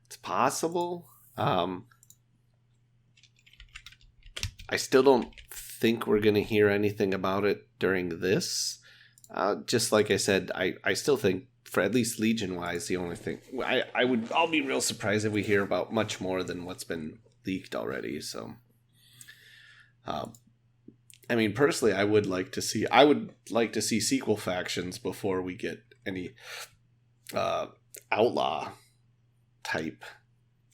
It's possible. I still don't think we're going to hear anything about it during this. Just like I said, I still think, for at least Legion-wise, the only thing... I'll be real surprised if we hear about much more than what's been leaked already, so... I mean, personally, I would like to see sequel factions before we get any outlaw type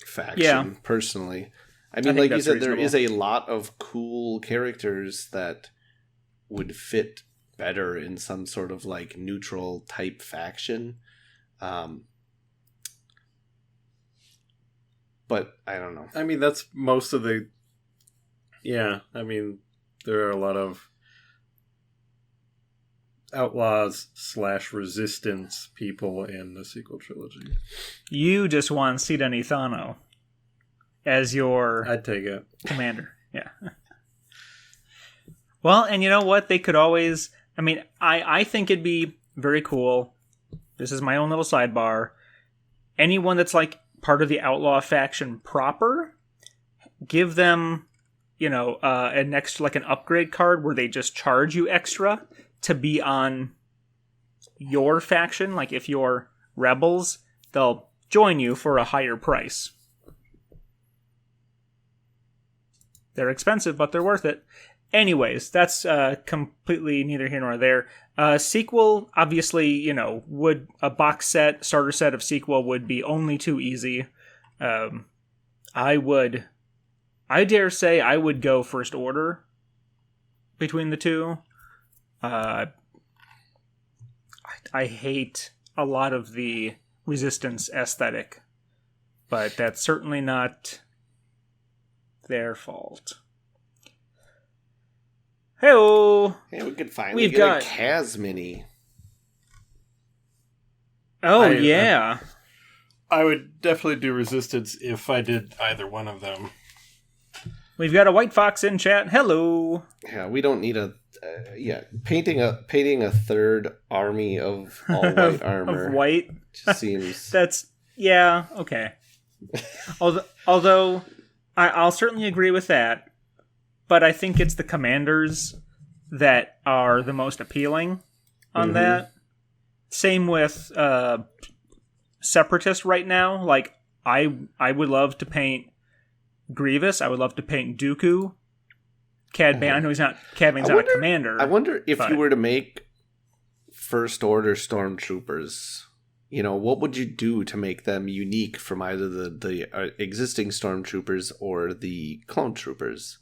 faction, personally. I mean, like you said, reasonable. There is a lot of cool characters that would fit better in some sort of like neutral type faction. But I don't know. I mean, that's most of the... Yeah, I mean, there are a lot of outlaws / resistance people in the sequel trilogy. You just want Sida Nithano as your... I'd take it. Commander, yeah. Well, and you know what? They could always... I mean, I think it'd be very cool. This is my own little sidebar. Anyone that's like part of the outlaw faction proper, give them, an extra, like an upgrade card where they just charge you extra to be on your faction. Like if you're rebels, they'll join you for a higher price. They're expensive, but they're worth it. Anyways, that's completely neither here nor there. Sequel, obviously, would a box set, starter set of sequel would be only too easy. I dare say I would go First Order between the two. I hate a lot of the Resistance aesthetic, but that's certainly not their fault. Hey-o! Hey, we could finally get a Kaz Mini. Oh, yeah. I would definitely do Resistance if I did either one of them. We've got a White Fox in chat. Hello! Yeah, we don't need painting a third army of all white armor. Of white? Just seems... That's... Yeah, okay. Although, I'll certainly agree with that. But I think it's the commanders that are the most appealing on that. Same with Separatist right now. Like, I would love to paint Grievous. I would love to paint Dooku. Cad Bane. I know Cad Bane's not a commander. I wonder if you were to make First Order stormtroopers, what would you do to make them unique from either the existing stormtroopers or the clone troopers?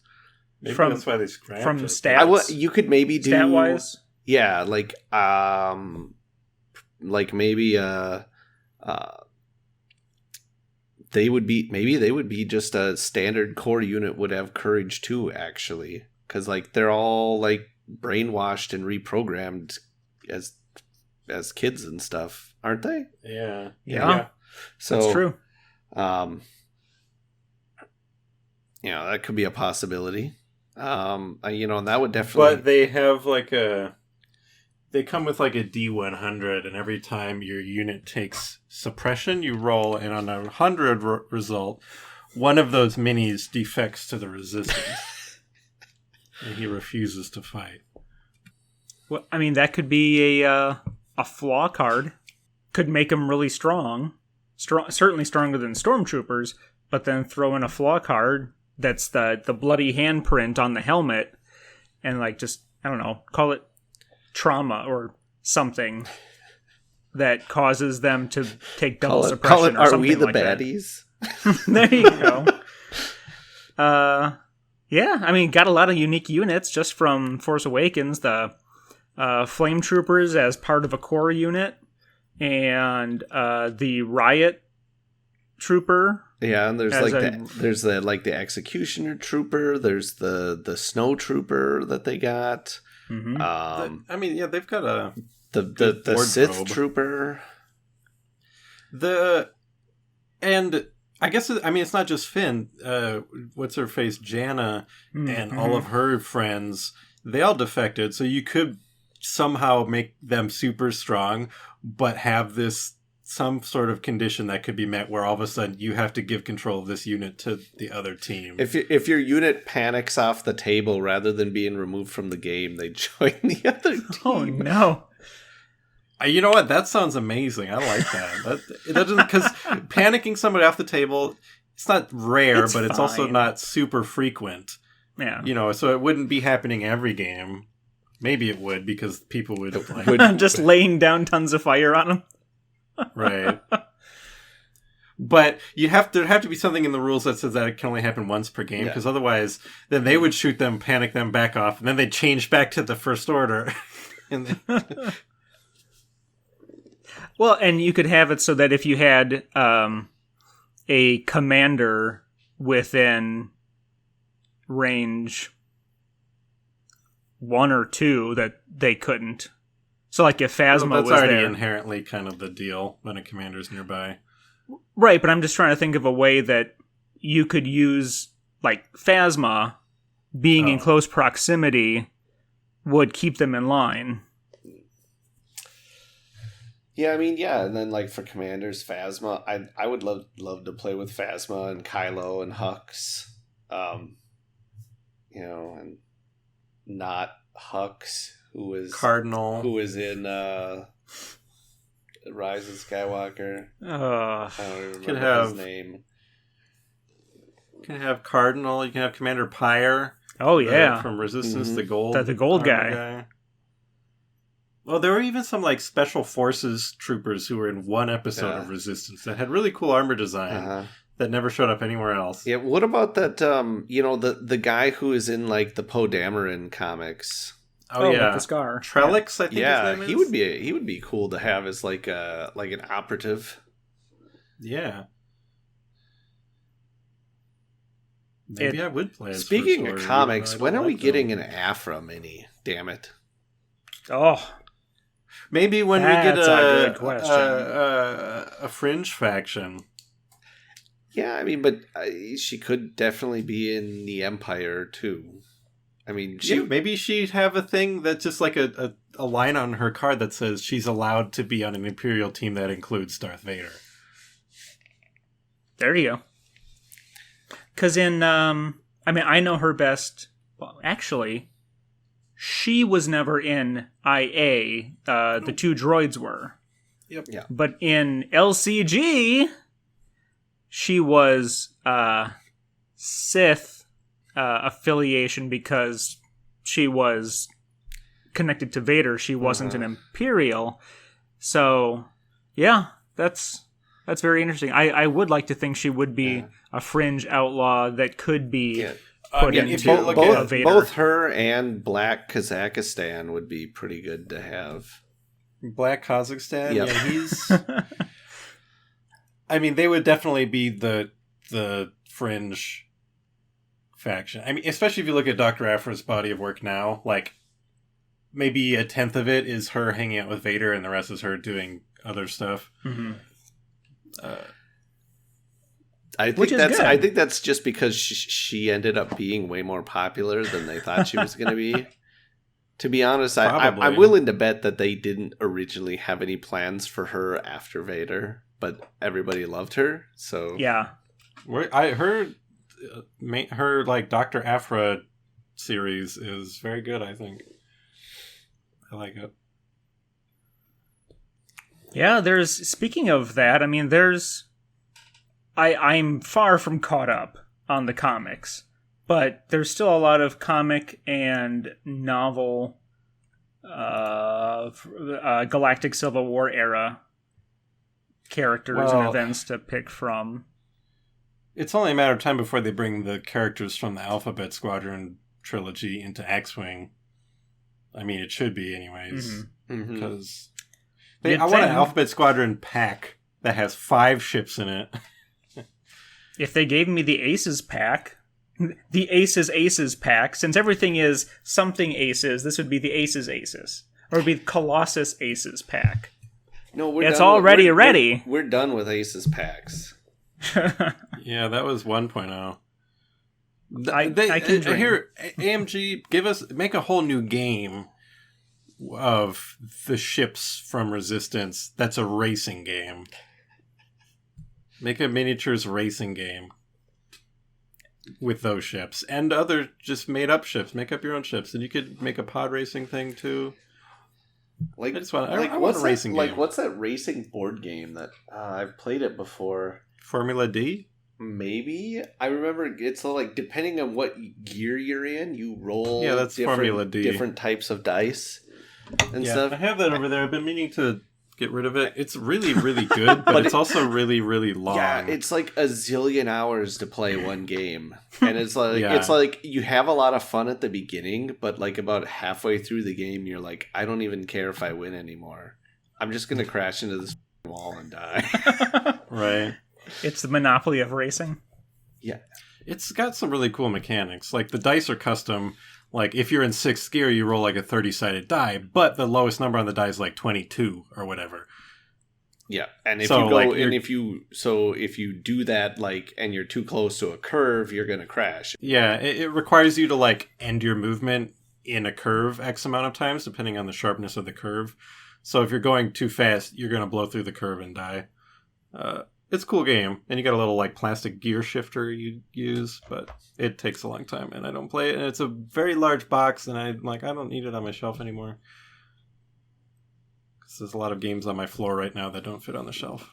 Maybe that's why they scrapped from it. stats. You could maybe do stat-wise. Yeah, like maybe they would be just a standard core unit would have courage too, actually, because like they're all like brainwashed and reprogrammed as kids and stuff, aren't they? Yeah. So that's true. That could be a possibility. And that would definitely. But they have they come with like a D100, and every time your unit takes suppression, you roll, and on a 100 result, one of those minis defects to the resistance, and he refuses to fight. Well, I mean, that could be a flaw card. Could make them really strong, certainly stronger than stormtroopers. But then throw in a flaw card that's the bloody handprint on the helmet, and like just I don't know, call it trauma or something that causes them to take double suppression or something like that. Are we the baddies? There you go. Yeah, I mean, got a lot of unique units just from Force Awakens. The Flame Troopers as part of a core unit, and the Riot Trooper. Yeah, and there's the Executioner Trooper. There's the Snow Trooper that they got. Mm-hmm. They've got the Sith Trooper. And I guess, it's not just Finn. What's her face? Jana and all of her friends, they all defected. So you could somehow make them super strong, but have some sort of condition that could be met where all of a sudden you have to give control of this unit to the other team. If your unit panics off the table rather than being removed from the game, they join the other team. Oh, no. You know what? That sounds amazing. I like that. That doesn't, because panicking somebody off the table, it's not rare, but it's also not super frequent. Yeah. So it wouldn't be happening every game. Maybe it would, because people would just laying down tons of fire on them. Right. But there'd have to be something in the rules that says that it can only happen once per game, because otherwise, then they would shoot them, panic them back off, and then they'd change back to the first order. Well, and you could have it so that if you had a commander within range 1 or 2 that they couldn't. So, like, if Phasma was there... That's already inherently kind of the deal when a commander's nearby. Right, but I'm just trying to think of a way that you could use, like, Phasma being in close proximity would keep them in line. Yeah, and then, like, for commanders, Phasma, I would love to play with Phasma and Kylo and Hux. And not Hux, who is Cardinal, who is in Rise of Skywalker. I don't even remember his name. You can have Cardinal. You can have Commander Pyre. Oh yeah, from Resistance, the gold guy. Well, there were even some like special forces troopers who were in one episode of Resistance that had really cool armor design. That never showed up anywhere else. Yeah, what about that, the guy who is in, like, the Poe Dameron comics? Oh yeah. With the scar. Trellix, I think his name is? he would be cool to have as, like, an operative. Yeah. Maybe I would play as Speaking of comics, when are we getting an Afra mini? Damn it. Oh. Maybe when we get a good question. A fringe faction. Yeah, but she could definitely be in the Empire, too. Maybe she'd have a thing that's just like a line on her card that says she's allowed to be on an Imperial team that includes Darth Vader. There you go. Because in, I know her best... Well, actually, she was never in IA. The 2 droids were. Yep. Yeah. But in LCG... She was Sith affiliation because she was connected to Vader. She wasn't an Imperial. So, yeah, that's very interesting. I would like to think she would be a fringe outlaw that could be put into Vader. Both her and Black Kazakhstan would be pretty good to have. Black Kazakhstan? Yep. Yeah, he's... they would definitely be the fringe faction. Especially if you look at Dr. Aphra's body of work now, like, maybe 1/10 of it is her hanging out with Vader and the rest is her doing other stuff. Mm-hmm. I think that's just because she ended up being way more popular than they thought she was going to be. To be honest, I'm willing to bet that they didn't originally have any plans for her after Vader. But everybody loved her, so... Yeah. Her like, Dr. Aphra series is very good, I think. I like it. Yeah, speaking of that, I'm far from caught up on the comics, but there's still a lot of comic and novel Galactic Civil War era characters and events to pick from. It's only a matter of time before they bring the characters from the Alphabet Squadron trilogy into X-Wing. It should be anyways. Because I want an Alphabet Squadron pack that has 5 ships in it. If they gave me the Aces pack, the Aces pack, since everything is something Aces, this would be the Aces. Or it would be the Colossus Aces pack. No, we're it's done already with, ready. We're done with Aces packs. Yeah, that was 1.0. I can dream. Here, AMG, make a whole new game of the ships from Resistance. That's a racing game. Make a miniatures racing game with those ships and other just made up ships. Make up your own ships, and you could make a pod racing thing too. Like, I want a racing game. Like, what's that racing board game that I've played it before? Formula D? Maybe. I remember it's like depending on what gear you're in, you roll. Yeah, that's Formula D. Different types of dice and yeah, stuff. I have that over there. I've been meaning to get rid of it. It's really, really good, but it's also really, really long. Yeah, it's like a zillion hours to play one game, and it's like it's like you have a lot of fun at the beginning, but like about halfway through the game, you're like, I don't even care if I win anymore. I'm just gonna crash into this wall and die. Right. It's the monopoly of racing. Yeah, it's got some really cool mechanics. Like the dice are custom. Like, if you're in 6th gear, you roll like a 30-sided die, but the lowest number on the die is like 22 or whatever. Yeah, and if you do that, like, and you're too close to a curve, you're gonna crash. Yeah, it requires you to like end your movement in a curve X amount of times, depending on the sharpness of the curve. So if you're going too fast, you're gonna blow through the curve and die. It's a cool game, and you got a little like plastic gear shifter you use, but it takes a long time, and I don't play it. And it's a very large box, and I don't need it on my shelf anymore. Because there's a lot of games on my floor right now that don't fit on the shelf.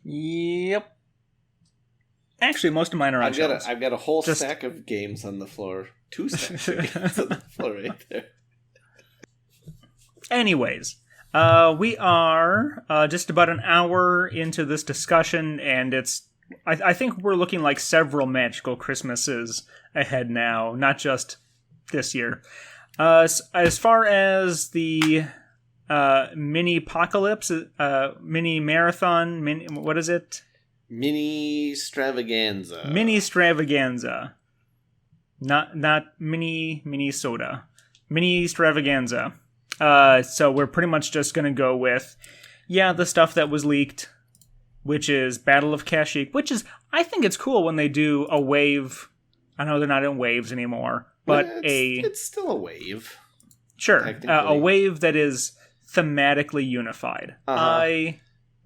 Yep. Actually, most of mine are on shelves. I've got a whole stack of games on the floor. 2 stacks of games on the floor right there. Anyways. We are just about an hour into this discussion, and I think we're looking like several magical Christmases ahead now, not just this year. As far as the mini-apocalypse, mini-marathon, what is it? Mini-stravaganza. Mini-stravaganza. Not mini-soda. Mini-stravaganza. So we're pretty much just going to go with, the stuff that was leaked, which is Battle of Kashyyyk, which is, I think it's cool when they do a wave. I know they're not in waves anymore, but it's still a wave. Sure. A wave that is thematically unified. Uh-huh. I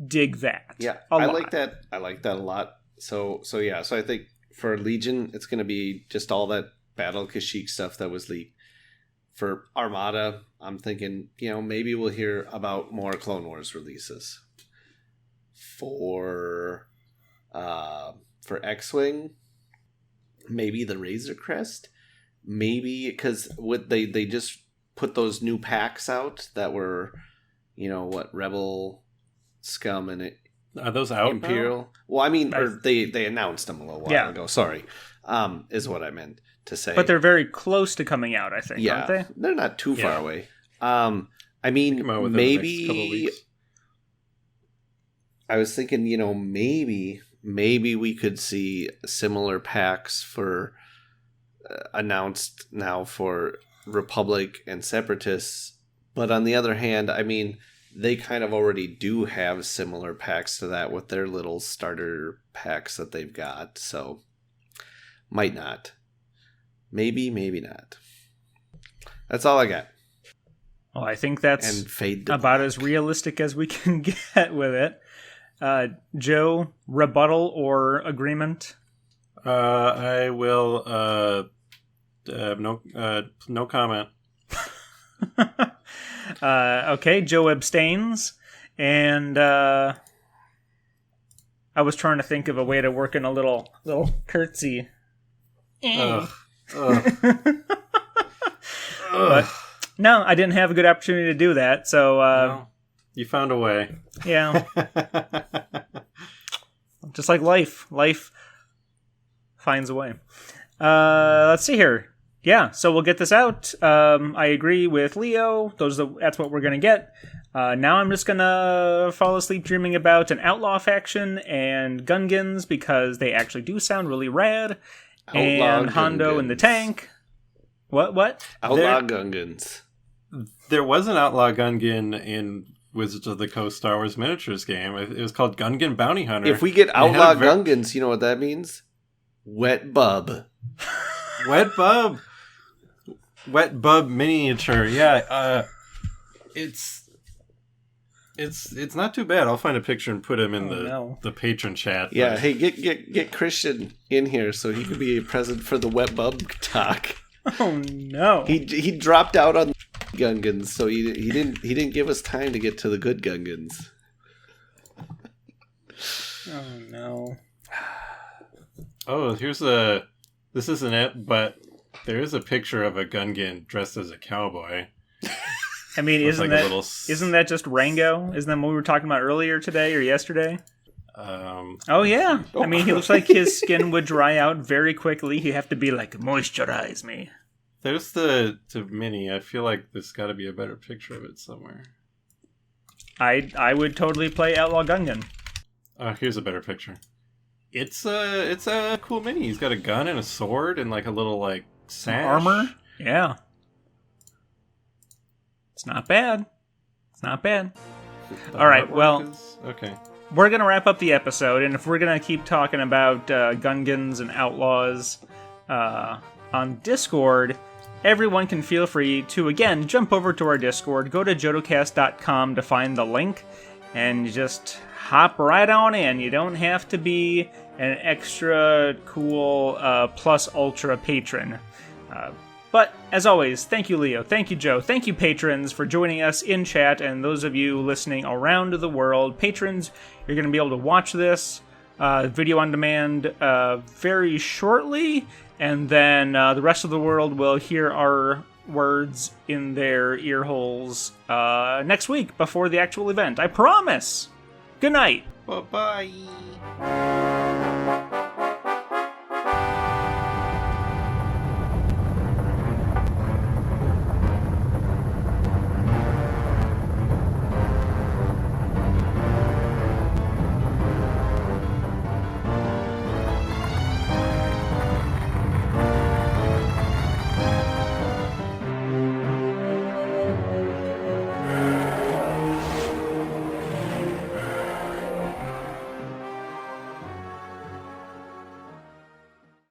dig that. Yeah, I like that. I like that a lot. So I think for Legion, it's going to be just all that Battle of Kashyyyk stuff that was leaked. For Armada, I'm thinking, maybe we'll hear about more Clone Wars releases. For X-Wing, maybe the Razor Crest. Maybe, because they just put those new packs out that were, Rebel, Scum, and it. Are those out Imperial? Now? Well, I mean, they announced them a little while ago. Sorry, is what I meant to say. But they're very close to coming out, I think, aren't they? They're not too far away. I mean, maybe I was thinking, maybe we could see similar packs for announced now for Republic and Separatists. But on the other hand, I mean, they kind of already do have similar packs to that with their little starter packs that they've got. So might not. Maybe not. That's all I got. Well, I think that's about as realistic as we can get with it. Joe, rebuttal or agreement? I will. No comment. Okay, Joe abstains, and I was trying to think of a way to work in a little curtsy. But no, I didn't have a good opportunity to do that, so well, you found a way. Yeah. Just like life finds a way. Let's see here. Yeah, so we'll get this out. I agree with Leo. That's what we're gonna get. Now I'm just gonna fall asleep dreaming about an outlaw faction and Gungans because they actually do sound really rad. And Hondo in the tank. What? Outlaw Gungans. There was an Outlaw Gungan in Wizards of the Coast Star Wars miniatures game. It was called Gungan Bounty Hunter. If we get Outlaw Gungans, you know what that means? Wet bub. Wet bub. Wet bub miniature. Yeah, it's not too bad. I'll find a picture and put him in the patron chat. Yeah, but... hey, get Christian in here so he could be present for the wet bub talk. Oh no. He dropped out on Gungans, so he didn't give us time to get to the good Gungans. Oh no. Oh, this isn't it, but there is a picture of a Gungan dressed as a cowboy. I mean, isn't that just Rango? Isn't that what we were talking about earlier today or yesterday? Oh yeah. I mean, he looks like his skin would dry out very quickly. He'd have to be like, moisturize me. There's the mini. I feel like there's got to be a better picture of it somewhere. I would totally play Outlaw Gungan. Here's a better picture. It's a cool mini. He's got a gun and a sword and like a little like sash. Armor. Yeah. It's not bad. It's not bad. All right, well, okay. We're going to wrap up the episode, and if we're going to keep talking about Gungans and Outlaws on Discord, everyone can feel free to, again, jump over to our Discord, go to jodocast.com to find the link, and just hop right on in. You don't have to be an extra cool plus ultra patron. But, as always, thank you, Leo. Thank you, Joe. Thank you, patrons, for joining us in chat. And those of you listening around the world, patrons, you're going to be able to watch this video on demand very shortly. And then the rest of the world will hear our words in their ear holes next week before the actual event. I promise. Good night. Bye-bye.